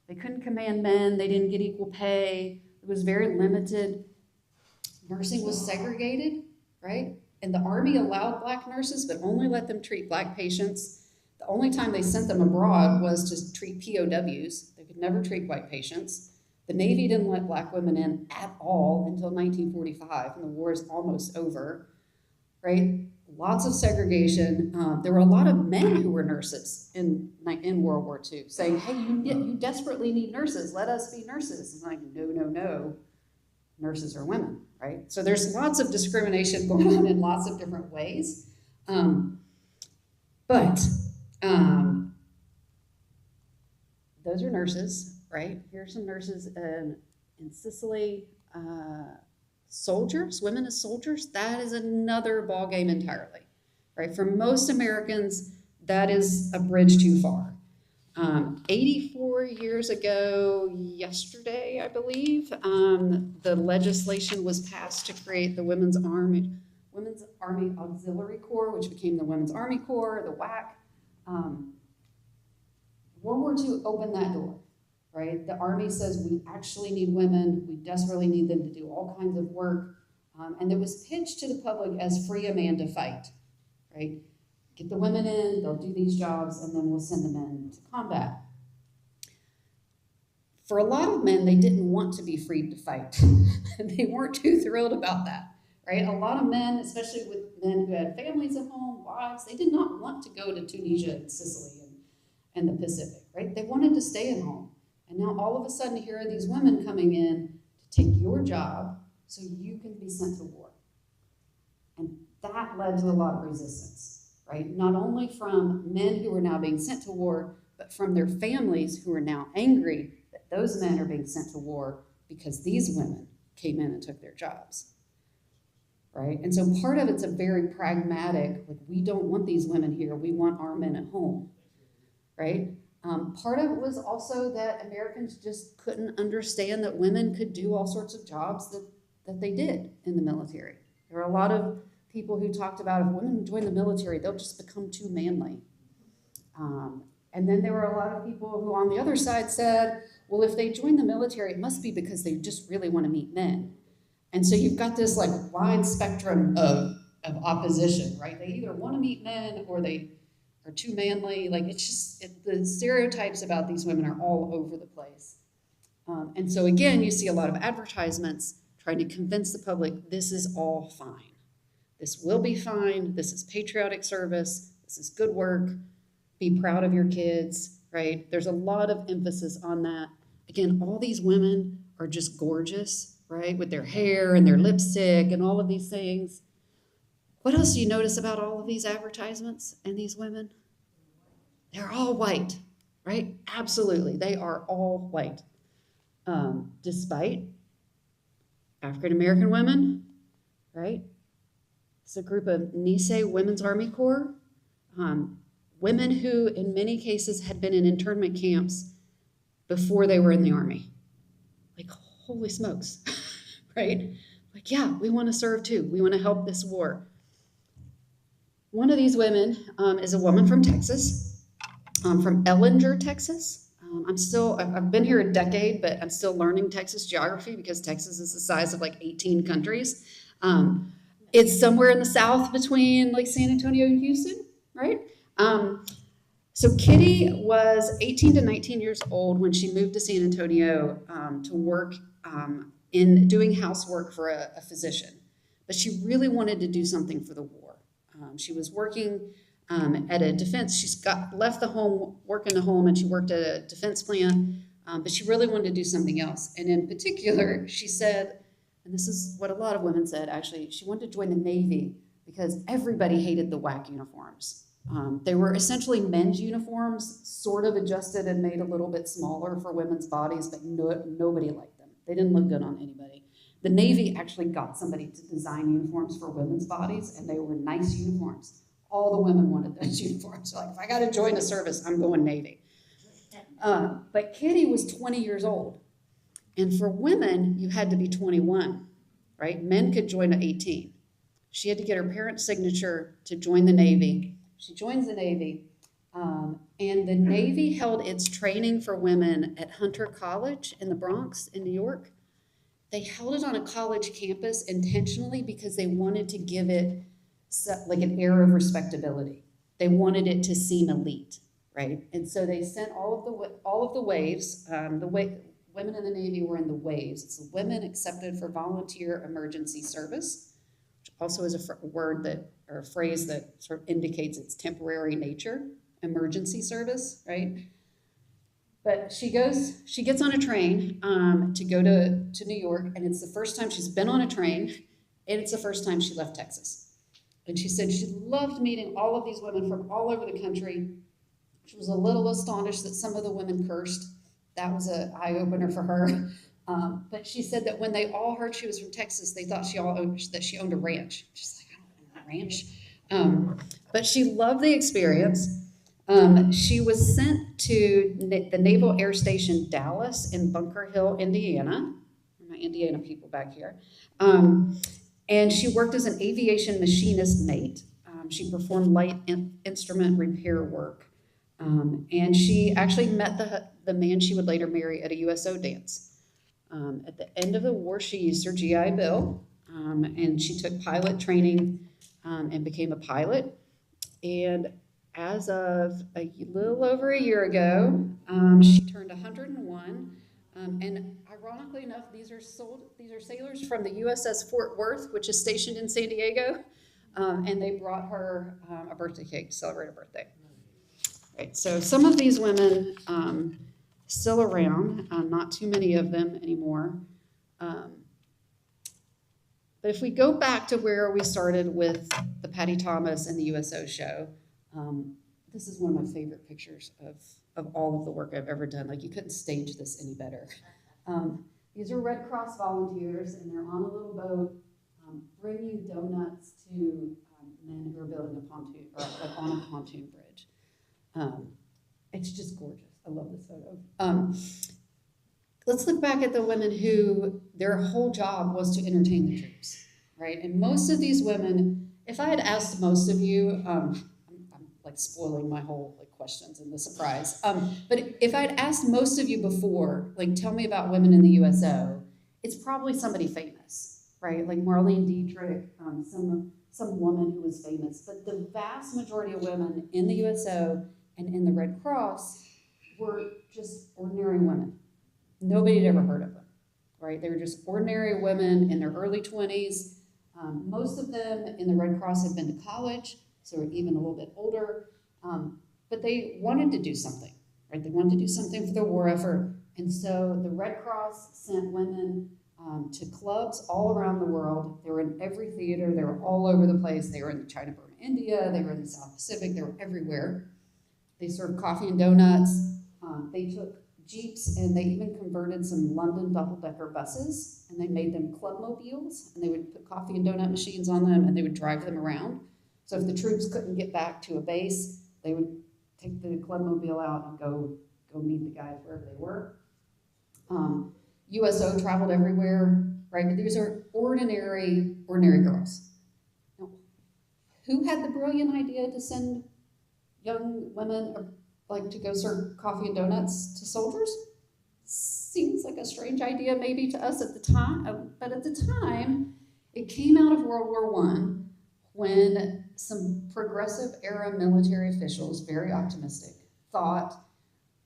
They couldn't command men, they didn't get equal pay, it was very limited. Nursing was segregated, right? And the Army allowed black nurses, but only let them treat black patients. The only time they sent them abroad was to treat POWs. They could never treat white patients. The Navy didn't let black women in at all until 1945, and the war is almost over, right? Lots of segregation. There were a lot of men who were nurses in World War II saying, hey, you desperately need nurses. Let us be nurses. And like, no, no, no. Nurses are women, right? So there's lots of discrimination going on in lots of different ways. But those are nurses, right? Here's some nurses in Sicily. Soldiers, women as soldiers, that is another ballgame entirely, right? For most Americans, that is a bridge too far. 84 years ago, yesterday, I believe, the legislation was passed to create the Women's Army Auxiliary Corps, which became the Women's Army Corps, the WAC. World War II opened that door, right? The Army says we actually need women, we desperately need them to do all kinds of work, and it was pitched to the public as free a man to fight, right? Get the women in, they'll do these jobs, and then we'll send them in to combat. For a lot of men, they didn't want to be freed to fight. They weren't too thrilled about that, right? A lot of men, especially with men who had families at home, wives, they did not want to go to Tunisia and Sicily and the Pacific, right? They wanted to stay at home. And now all of a sudden, here are these women coming in to take your job so you can be sent to war. And that led to a lot of resistance. Right? Not only from men who are now being sent to war, but from their families who are now angry that those men are being sent to war because these women came in and took their jobs. Right? And so part of it's a very pragmatic, like, we don't want these women here, we want our men at home. Right? Part of it was also that Americans just couldn't understand that women could do all sorts of jobs that they did in the military. There were a lot of people who talked about if women join the military, they'll just become too manly. And then there were a lot of people who on the other side said, well, if they join the military, it must be because they just really want to meet men. And so you've got this like wide spectrum of opposition, right? They either want to meet men or they are too manly. Like it's just, the stereotypes about these women are all over the place. And so again, you see a lot of advertisements trying to convince the public this is all fine. This will be fine. This is patriotic service. This is good work. Be proud of your kids, right? There's a lot of emphasis on that. Again, all these women are just gorgeous, right? With their hair and their lipstick and all of these things. What else do you notice about all of these advertisements and these women? They're all white, right? Absolutely. They are all white. Despite African-American women, right? It's a group of Nisei Women's Army Corps, women who in many cases had been in internment camps before they were in the Army. Like, holy smokes, right? Like, yeah, we want to serve too. We want to help this war. One of these women is a woman from Texas, from Ellinger, Texas. I've been here a decade, but I'm still learning Texas geography because Texas is the size of like 18 countries. It's somewhere in the south between like San Antonio and Houston, right? So Kitty was 18 to 19 years old when she moved to San Antonio to work in doing housework for a physician. But she really wanted to do something for the war. She was working at a defense, left the home, work in the home, and she worked at a defense plant, but she really wanted to do something else. And in particular, she said, and this is what a lot of women said, actually, she wanted to join the Navy because everybody hated the WAC uniforms. They were essentially men's uniforms, sort of adjusted and made a little bit smaller for women's bodies, but nobody liked them. They didn't look good on anybody. The Navy actually got somebody to design uniforms for women's bodies, and they were nice uniforms. All the women wanted those uniforms. So like, if I got to join the service, I'm going Navy. But Kitty was 20 years old. And for women, you had to be 21. right? Men could join at 18. She had to get her parents' signature to join the Navy. She joins the Navy, and the Navy held its training for women at Hunter College in the Bronx in New York. They held it on a college campus intentionally because they wanted to give it like an air of respectability. They wanted it to seem elite, right? And so they sent all of the waves. Women in the Navy were in the waves. It's the women accepted for volunteer emergency service, which also is a word that, or a phrase that sort of indicates its temporary nature, emergency service, right? But she gets on a train to go to New York, and it's the first time she's been on a train, and it's the first time she left Texas. And she said she loved meeting all of these women from all over the country. She was a little astonished that some of the women cursed. That was an eye-opener for her. But she said that when they all heard she was from Texas, they thought she owned a ranch. She's like, I don't own a ranch. But she loved the experience. She was sent to the Naval Air Station Dallas in Bunker Hill, Indiana. My Indiana people back here. And she worked as an aviation machinist mate. She performed light instrument repair work. And she actually met the man she would later marry at a USO dance. At the end of the war, she used her GI Bill, and she took pilot training and became a pilot. And as of a little over a year ago, she turned 101. And ironically enough, these are sailors from the USS Fort Worth, which is stationed in San Diego, and they brought her a birthday cake to celebrate her birthday. Right, so some of these women still around, not too many of them anymore. But if we go back to where we started with the Patty Thomas and the USO show, this is one of my favorite pictures of all of the work I've ever done. Like, you couldn't stage this any better. These are Red Cross volunteers, and they're on a little boat bringing donuts to men who are building a pontoon, or like on a pontoon bridge. It's just gorgeous. I love this photo. Let's look back at the women who their whole job was to entertain the troops, right? And most of these women, if I had asked most of you, I'm like spoiling my whole like questions and the surprise. But if I'd asked most of you before, like, tell me about women in the USO, it's probably somebody famous, right? Like Marlene Dietrich, some woman who was famous. But the vast majority of women in the USO and in the Red Cross were just ordinary women. Nobody had ever heard of them, right? They were just ordinary women in their early 20s. Most of them in the Red Cross had been to college, so were even a little bit older. But they wanted to do something, right? They wanted to do something for the war effort. And so the Red Cross sent women to clubs all around the world. They were in every theater. They were all over the place. They were in China, Burma, India. They were in the South Pacific. They were everywhere. They served coffee and donuts. They took Jeeps, and they even converted some London double-decker buses, and they made them clubmobiles, and they would put coffee and donut machines on them, and they would drive them around. So if the troops couldn't get back to a base, they would take the clubmobile out and go meet the guys wherever they were. USO traveled everywhere, right? These are ordinary girls. Now, who had the brilliant idea to send young women like to go serve coffee and donuts to soldiers? Seems like a strange idea maybe to us at the time, but at the time, it came out of World War I when some progressive era military officials, very optimistic, thought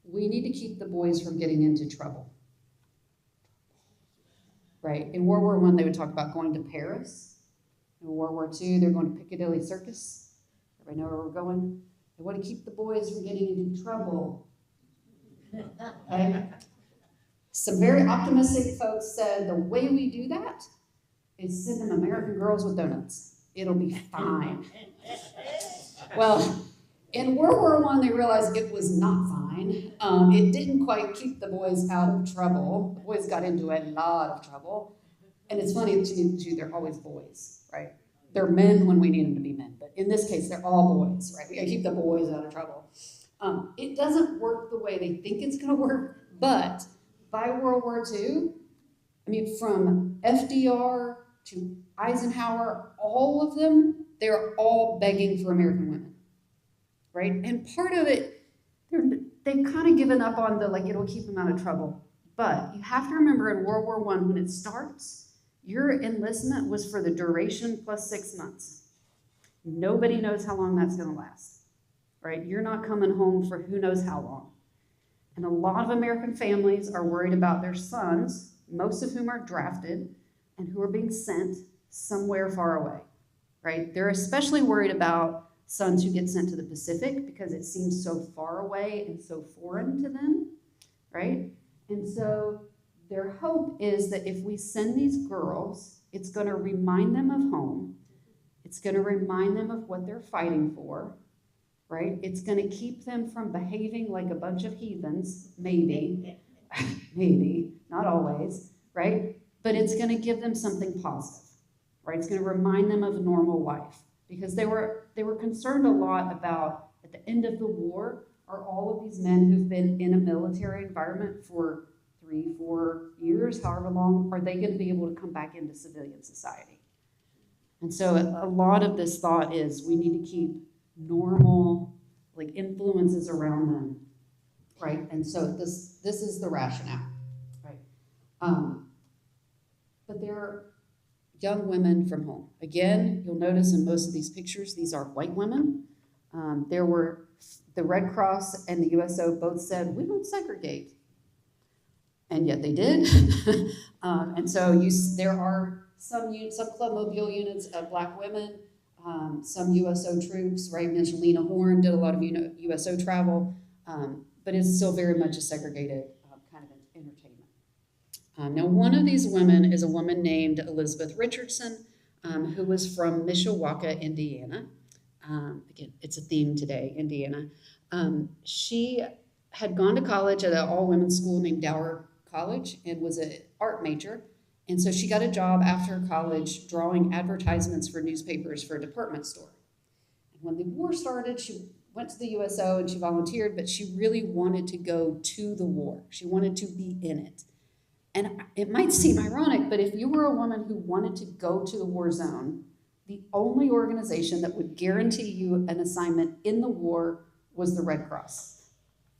we need to keep the boys from getting into trouble. Right? In World War I, they would talk about going to Paris. In World War II, they're going to Piccadilly Circus. Everybody know where we're going? They want to keep the boys from getting into trouble. Okay? Some very optimistic folks said the way we do that is send them American girls with donuts. It'll be fine. Well, in World War I, they realized it was not fine. It didn't quite keep the boys out of trouble. The boys got into a lot of trouble. And it's funny, too, they're always boys, right? They're men when we need them to be men. But in this case, they're all boys, right? We gotta keep the boys out of trouble. It doesn't work the way they think it's gonna work, but by World War II, I mean, from FDR to Eisenhower, all of them, they're all begging for American women, right? And part of it, they've kind of given up on the, like, it'll keep them out of trouble. But you have to remember in World War I, when it starts, your enlistment was for the duration plus 6 months. Nobody knows how long that's going to last, right? You're not coming home for who knows how long. And a lot of American families are worried about their sons, most of whom are drafted, and who are being sent somewhere far away, right? They're especially worried about sons who get sent to the Pacific because it seems so far away and so foreign to them, right? And so their hope is that if we send these girls, it's going to remind them of home. It's going to remind them of what they're fighting for, right? It's going to keep them from behaving like a bunch of heathens, maybe, maybe, not always, right? But it's going to give them something positive, right? It's going to remind them of a normal life, because they were concerned a lot about, at the end of the war, are all of these men who've been in a military environment for 3-4 years, however long, are they going to be able to come back into civilian society? And so a lot of this thought is we need to keep normal, like, influences around them, right? And so this is the rationale, right? But they're young women from home. Again, you'll notice in most of these pictures, these are white women. There were, the Red Cross and the USO both said, we don't segregate. And yet they did. And so there are some Club Mobile units of Black women, some USO troops, right? I mentioned Lena Horne did a lot of USO travel, but it's still very much a segregated kind of entertainment. Now, one of these women is a woman named Elizabeth Richardson, who was from Mishawaka, Indiana. Again, it's a theme today, Indiana. She had gone to college at an all-women's school named Dower College and was an art major. And so she got a job after college drawing advertisements for newspapers for a department store. And when the war started, she went to the USO and she volunteered, but she really wanted to go to the war. She wanted to be in it. And it might seem ironic, but if you were a woman who wanted to go to the war zone, the only organization that would guarantee you an assignment in the war was the Red Cross.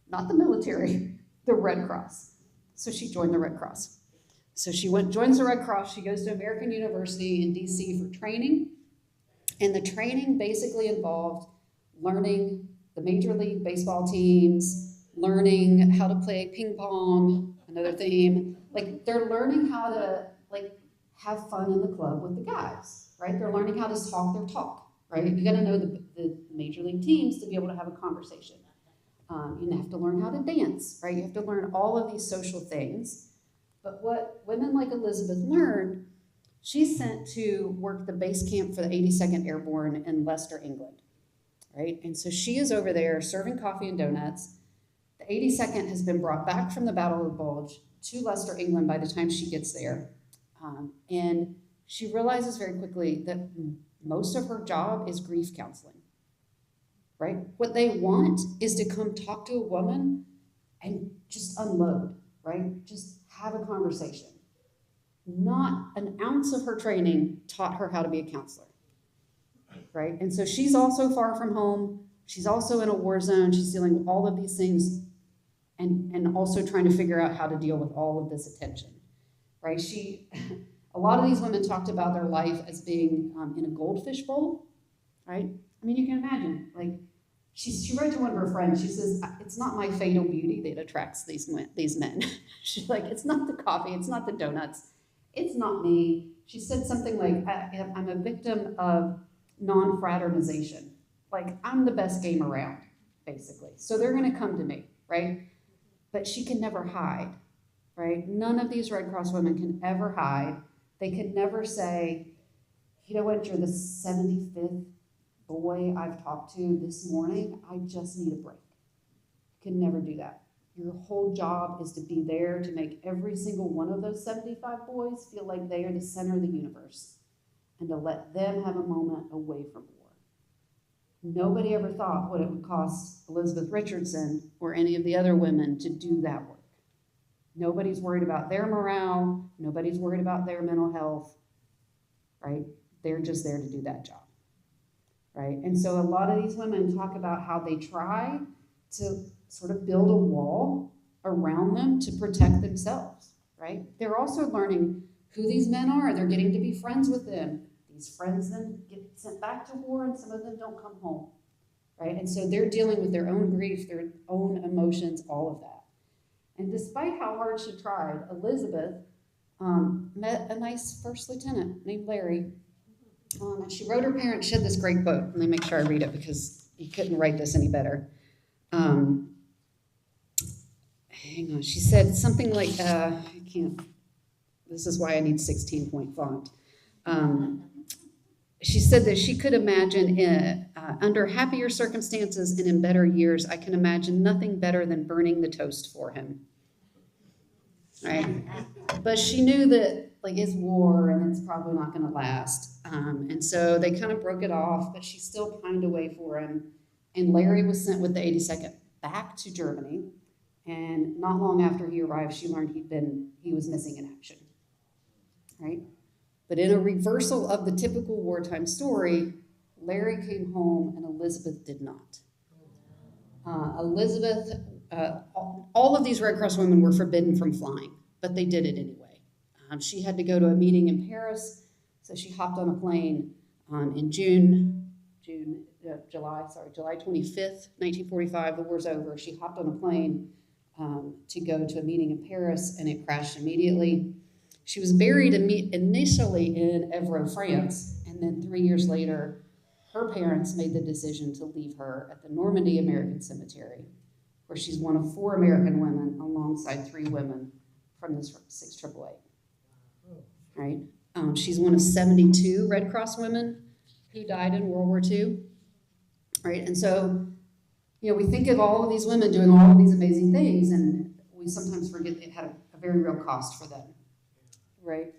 Not the military, the Red Cross. So she joined the Red Cross. So she joins the Red Cross. She goes to American University in DC for training. And the training basically involved learning the Major League Baseball teams, learning how to play ping pong, another theme. Like, they're learning how to, like, have fun in the club with the guys, right? They're learning how to talk their talk, right? You got to know the Major League teams to be able to have a conversation. You have to learn how to dance, right? You have to learn all of these social things. But what women like Elizabeth learned, she's sent to work the base camp for the 82nd Airborne in Leicester, England, right? And so she is over there serving coffee and donuts. The 82nd has been brought back from the Battle of the Bulge to Leicester, England by the time she gets there. And she realizes very quickly that most of her job is grief counseling, right? What they want is to come talk to a woman and just unload, right? Just have a conversation. Not an ounce of her training taught her how to be a counselor, right? And so she's also far from home. She's also in a war zone. She's dealing with all of these things and also trying to figure out how to deal with all of this attention, right? A lot of these women talked about their life as being in a goldfish bowl, right? I mean, you can imagine, like, she wrote to one of her friends, she says, it's not my fatal beauty that attracts these men. She's like, it's not the coffee, it's not the donuts, it's not me. She said something like, I'm a victim of non-fraternization. Like, I'm the best game around, basically. So they're gonna come to me, right? But she can never hide, right? None of these Red Cross women can ever hide. They can never say, you know what, you're the 75th boy I've talked to this morning. I just need a break. You can never do that. Your whole job is to be there to make every single one of those 75 boys feel like they are the center of the universe and to let them have a moment away from war. Nobody ever thought what it would cost Elizabeth Richardson or any of the other women to do that work. Nobody's worried about their morale. Nobody's worried about their mental health. right? They're just there to do that job, right? And so a lot of these women talk about how they try to sort of build a wall around them to protect themselves, right? They're also learning who these men are. They're getting to be friends with them. These friends then get sent back to war, and some of them don't come home, right? And so they're dealing with their own grief, their own emotions, all of that. And despite how hard she tried, Elizabeth met a nice first lieutenant named Larry. And she wrote her parents, she had this great quote. Let me make sure I read it because you couldn't write this any better. Hang on, she said something like, I can't, this is why I need 16-point font. She said that she could imagine under happier circumstances and in better years, I can imagine nothing better than burning the toast for him. Right? But she knew that like it's war and it's probably not going to last. And so they kind of broke it off, but she still pined away for him. And Larry was sent with the 82nd back to Germany. And not long after he arrived, she learned he was missing in action. Right? But in a reversal of the typical wartime story, Larry came home and Elizabeth did not. Elizabeth, all of these Red Cross women were forbidden from flying, but they did it anyway. She had to go to a meeting in Paris, so she hopped on a plane in July 25th, 1945, the war's over. She hopped on a plane to go to a meeting in Paris, and it crashed immediately. She was buried initially in Évreux, France, and then 3 years later, her parents made the decision to leave her at the Normandy American Cemetery, where she's one of 4 American women alongside 3 women from the 688. Right? She's one of 72 Red Cross women who died in World War II. Right? And so, we think of all of these women doing all of these amazing things, and we sometimes forget it had a very real cost for them. Right?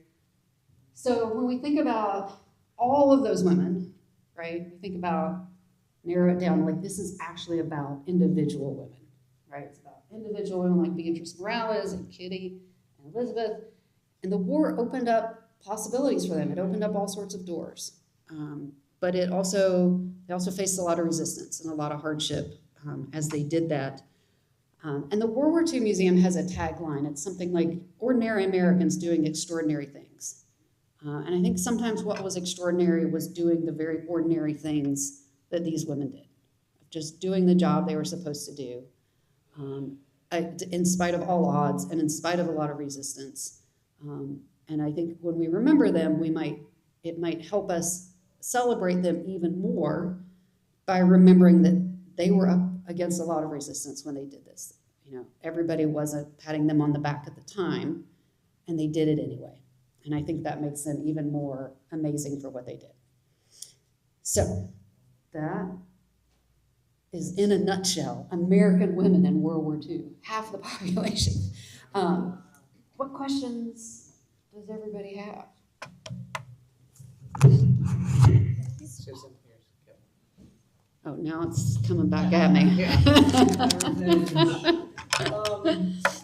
So when we think about all of those women, right, we think about, narrow it down, like this is actually about individual women, right? It's about individual women like Beatrice Morales and Kitty and Elizabeth. And the war opened up possibilities for them. It opened up all sorts of doors. But they also faced a lot of resistance and a lot of hardship as they did that. And the World War II Museum has a tagline. It's something like, ordinary Americans doing extraordinary things. And I think sometimes what was extraordinary was doing the very ordinary things that these women did. Just doing the job they were supposed to do, in spite of all odds and in spite of a lot of resistance. And I think when we remember them, it might help us celebrate them even more by remembering that they were up against a lot of resistance when they did this. Everybody wasn't patting them on the back at the time, and they did it anyway. And I think that makes them even more amazing for what they did. So that is, in a nutshell, American women in World War II, half the population. What questions does everybody have? Oh, now it's coming back at me.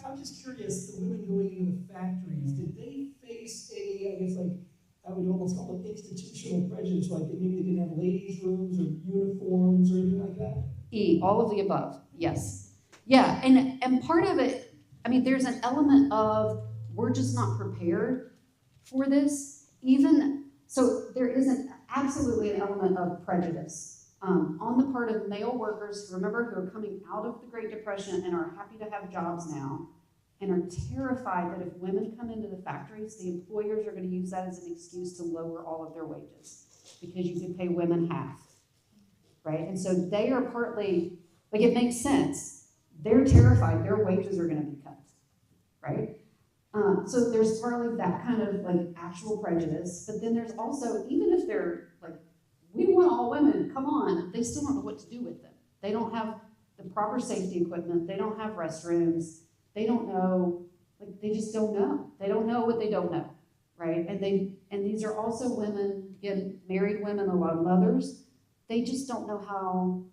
I'm just curious, the women going into the factories, did they face any, I guess, like, I would almost call it institutional prejudice, like maybe they didn't have ladies' rooms or uniforms or anything like that? All of the above, yes. Yeah, and part of it, there's an element of we're just not prepared for this. So there is absolutely an element of prejudice on the part of male workers, who are coming out of the Great Depression and are happy to have jobs now, and are terrified that if women come into the factories, the employers are going to use that as an excuse to lower all of their wages because you can pay women half, right? And so they are partly, like, it makes sense. They're terrified their wages are going to be cut, right? So there's partly that kind of like actual prejudice, but then there's also, even if they're like, we want all women, come on, they still don't know what to do with them. They don't have the proper safety equipment. They don't have restrooms. They don't know, like, they just don't know. They don't know what they don't know, right? And these are also women, again, married women, a lot of mothers. They just don't know how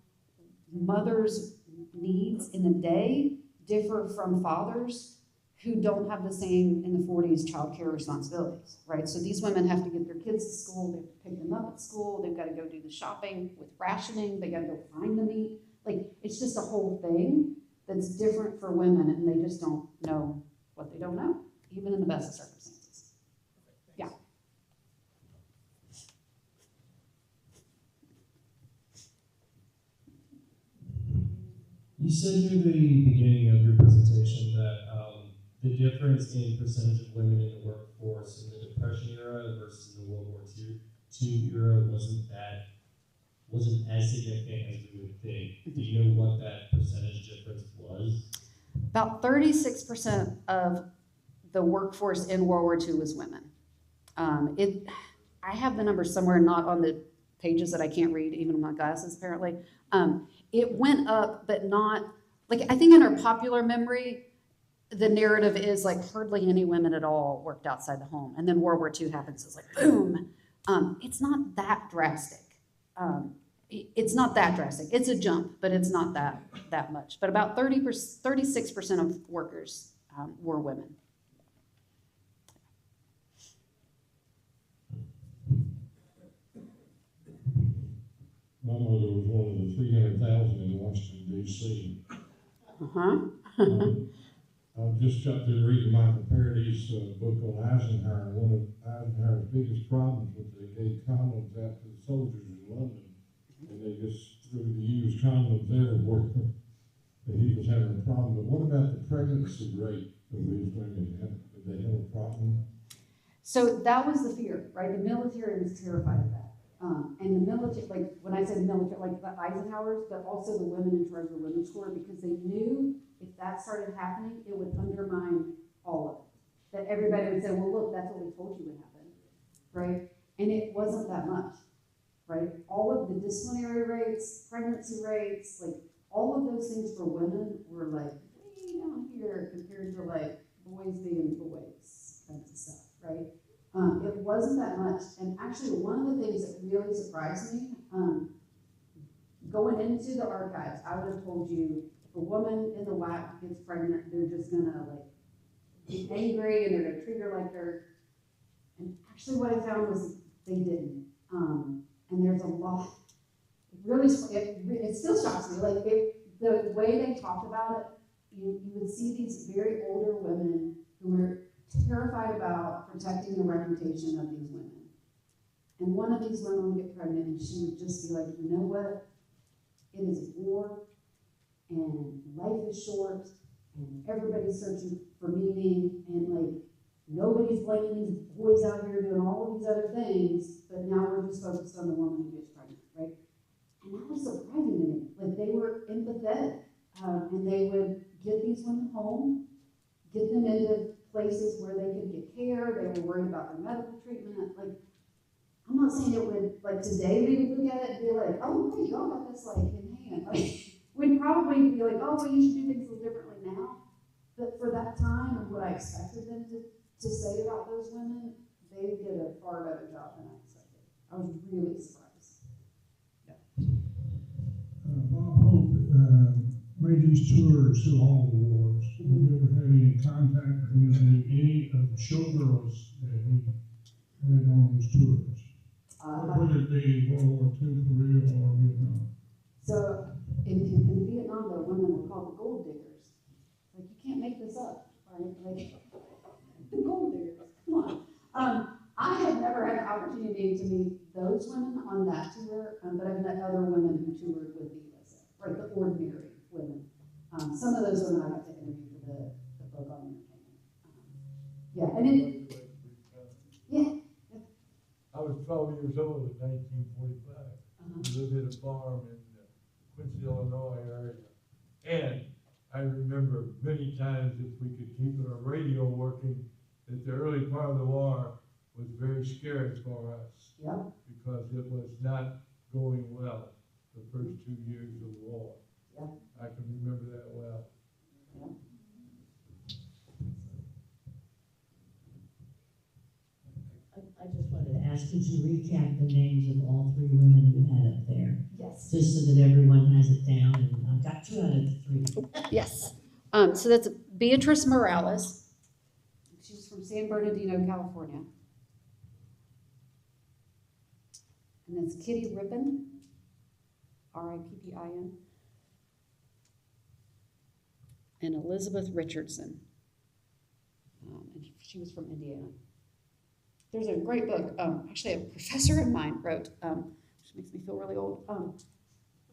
mothers' needs in a day differ from fathers, who don't have the same in the 40s childcare responsibilities, right? So these women have to get their kids to school, they have to pick them up at school, they've got to go do the shopping with rationing, they got to go find the meat. Like, it's just a whole thing that's different for women, and they just don't know what they don't know, even in the best of circumstances. Yeah. You said near the beginning of your presentation that the difference in percentage of women in the workforce in the Depression era versus the World War II era wasn't as significant as we would think. Do you know what that percentage difference was? About 36% of the workforce in World War II was women. I have the numbers somewhere, not on the pages that I can't read, even with my glasses, apparently. It went up, but not, like, I think in our popular memory, the narrative is like hardly any women at all worked outside the home. And then World War II happens, it's like, boom. It's not that drastic. It's not that drastic. It's a jump, but it's not that much. But about 36% of workers were women. My mother was one of the 300,000 in Washington, D.C. I've just got through reading Michael Parody's book on Eisenhower. One of Eisenhower's biggest problems was they gave condoms out to the soldiers in London, and they just threw the used condoms everywhere. And he was having a problem. But what about the pregnancy rate of these women? Did they have a problem? So that was the fear, right? The military was terrified of that. And the military, like when I said military, like the Eisenhowers, but also the women in charge of the women's corps, because they knew if that started happening, it would undermine all of it. That everybody would say, well, look, that's what we told you would happen, right? And it wasn't that much, right? All of the disciplinary rates, pregnancy rates, like all of those things for women were like way down here compared to like boys being boys kinds of stuff, right? It wasn't that much. And actually, one of the things that really surprised me, going into the archives, I would have told you if a woman in the WAC gets pregnant, they're just gonna like be angry and they're gonna treat her like they're. And actually, what I found was they didn't. And there's a lot. It still shocks me. Like the way they talked about it, you would see these very older women who were terrified about protecting the reputation of these women. And one of these women would get pregnant and she would just be like, you know what? It is war and life is short and everybody's searching for meaning and like nobody's blaming these boys out here doing all of these other things, but now we're just focused on the woman who gets pregnant, right? And that was surprising to me. Like they were empathetic and they would get these women home, get them into places where they could get care. They were worried about their medical treatment. Like, I'm not saying it would, like today we would look at it and be like, oh, wait, y'all got this like in hand. Like, we'd probably be like, oh, well, you should do things a little differently now. But for that time and what I expected them to say about those women, they did a far better job than I expected. I was really surprised. Yeah. Bob Hope made these tours through all the wars. Have you ever had any contact with any of the showgirls that he had on his tours? Whether it be World War II, Korea, or Vietnam? So in Vietnam, the women were called the gold diggers. Like, you can't make this up, right? Like, the gold diggers, come on. I had never had the opportunity to meet those women on that tour, but I've met other women who toured with the USA, right? The ordinary women. Some of those women I got to interview for the book on entertainment. Yeah, and it, yeah. I was 12 years old in 1945. We lived in a farm in Quincy, Illinois area. And I remember many times if we could keep our radio working, that the early part of the war was very scary for us. Yeah. Because it was not going well the first 2 years of the war. Yeah. I can remember that well. Yeah. I just wanted to ask, could you recap the names of all three women you had up there? Yes. Just so that everyone has it down, and I've got 2 out of the 3. Yes. So that's Beatrice Morales, San Bernardino, California. And that's Kitty Rippin, Rippin, and Elizabeth Richardson. And she was from Indiana. There's a great book. Actually, a professor of mine wrote, which makes me feel really old.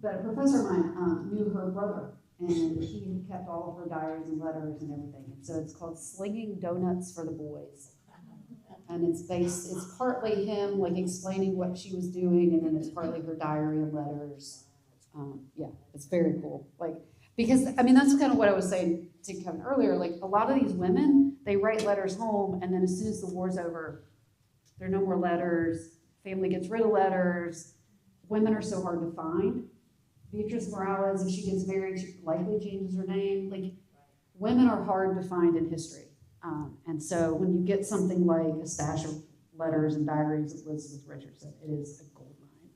But a professor of mine knew her brother, and he kept all of her diaries and letters and everything. And so it's called Slinging Donuts for the Boys. And it's partly him like explaining what she was doing, and then it's partly her diary and letters. Yeah, it's very cool. Like, because I mean, that's kind of what I was saying to Kevin earlier. Like, a lot of these women, they write letters home, and then as soon as the war's over, there are no more letters. Family gets rid of letters. Women are so hard to find. Beatrice Morales, if she gets married, she likely changes her name. Like, women are hard to find in history. And so when you get something like a stash of letters and diaries of Elizabeth Richardson, it is a gold mine.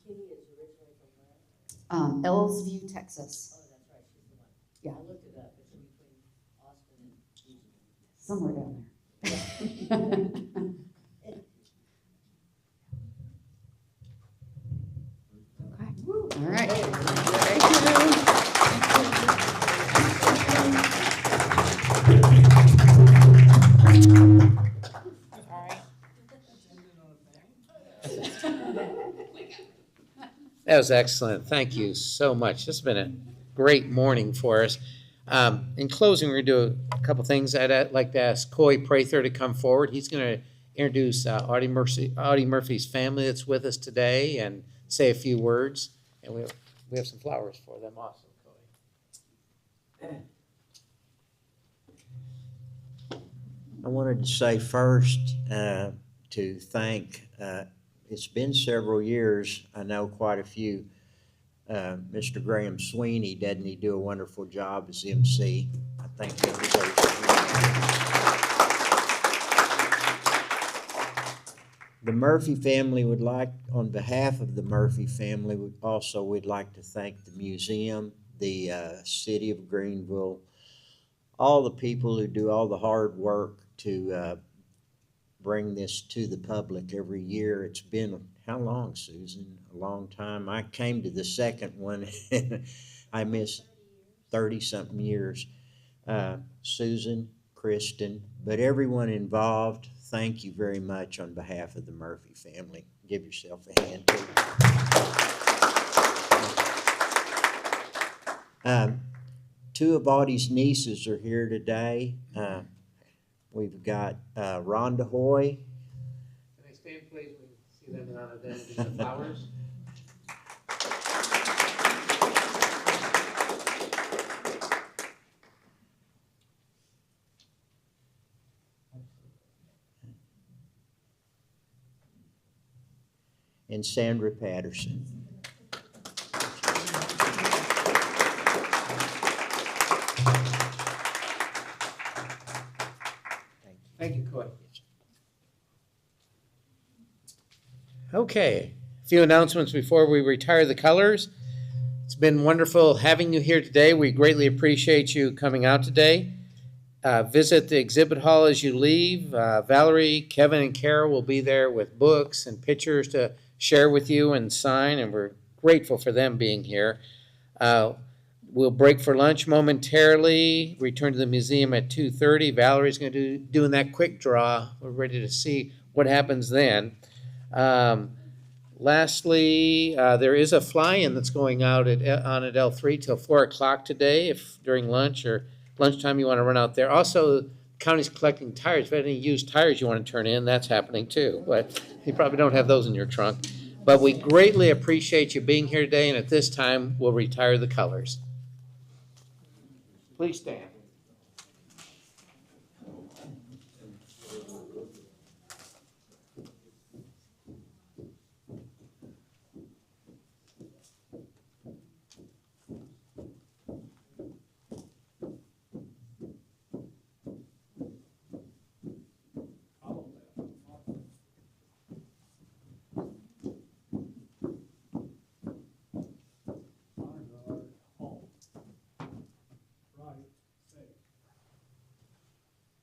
Kitty is originally from where? Ellsview, Texas. Oh, that's right, she's the one. Yeah. I looked it up, it's in between Austin and Houston. Somewhere down there. Okay. All right. That was excellent. Thank you so much. This has been a great morning for us. In closing, we're going to do a couple things. I'd like to ask Coy Prather to come forward. He's going to introduce Audie Murphy's family that's with us today and say a few words. And we have some flowers for them also, Coy. I wanted to say first to thank, it's been several years, I know quite a few, Mr. Graham Sweeney, doesn't he do a wonderful job as MC? I thank everybody for the Murphy family would like, on behalf of the Murphy family, we'd like to thank the museum, the city of Greenville, all the people who do all the hard work to bring this to the public every year. It's been, how long, Susan? A long time. I came to the second one and I missed 30-something years. Susan, Kristen, but everyone involved, thank you very much on behalf of the Murphy family. Give yourself a hand too. Two of Audie's nieces are here today. We've got Rhonda Hoy. Can I stand, please? We see them around the flowers. And Sandra Patterson. Thank you, Coy. Okay, a few announcements before we retire the colors. It's been wonderful having you here today. We greatly appreciate you coming out today. Visit the exhibit hall as you leave. Valerie, Kevin, and Carol will be there with books and pictures to share with you and sign, and we're grateful for them being here. We'll break for lunch momentarily, return to the museum at 2:30. Valerie's going to be doing that quick draw. We're ready to see what happens then. Lastly, there is a fly-in that's going out on at L3 till 4 o'clock today, if during lunch or lunchtime you want to run out there. Also, the county's collecting tires. If you have any used tires you want to turn in, that's happening too. But you probably don't have those in your trunk. But we greatly appreciate you being here today, and at this time, we'll retire the colors. Please stand. Right.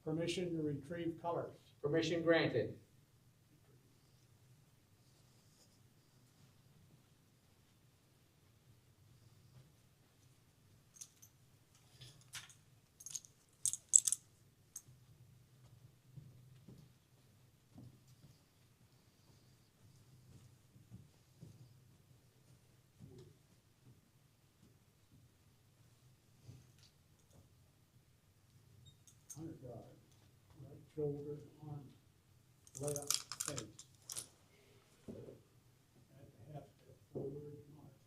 Permission to retrieve colors. Permission granted. Honor guard, right shoulder, arm, left, face. At the half step forward, march.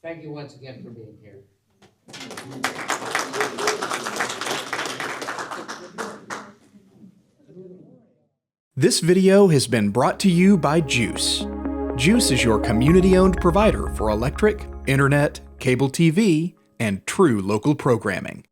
Thank you once again for being here. This video has been brought to you by Juice. Juice is your community-owned provider for electric, internet, cable TV, and true local programming.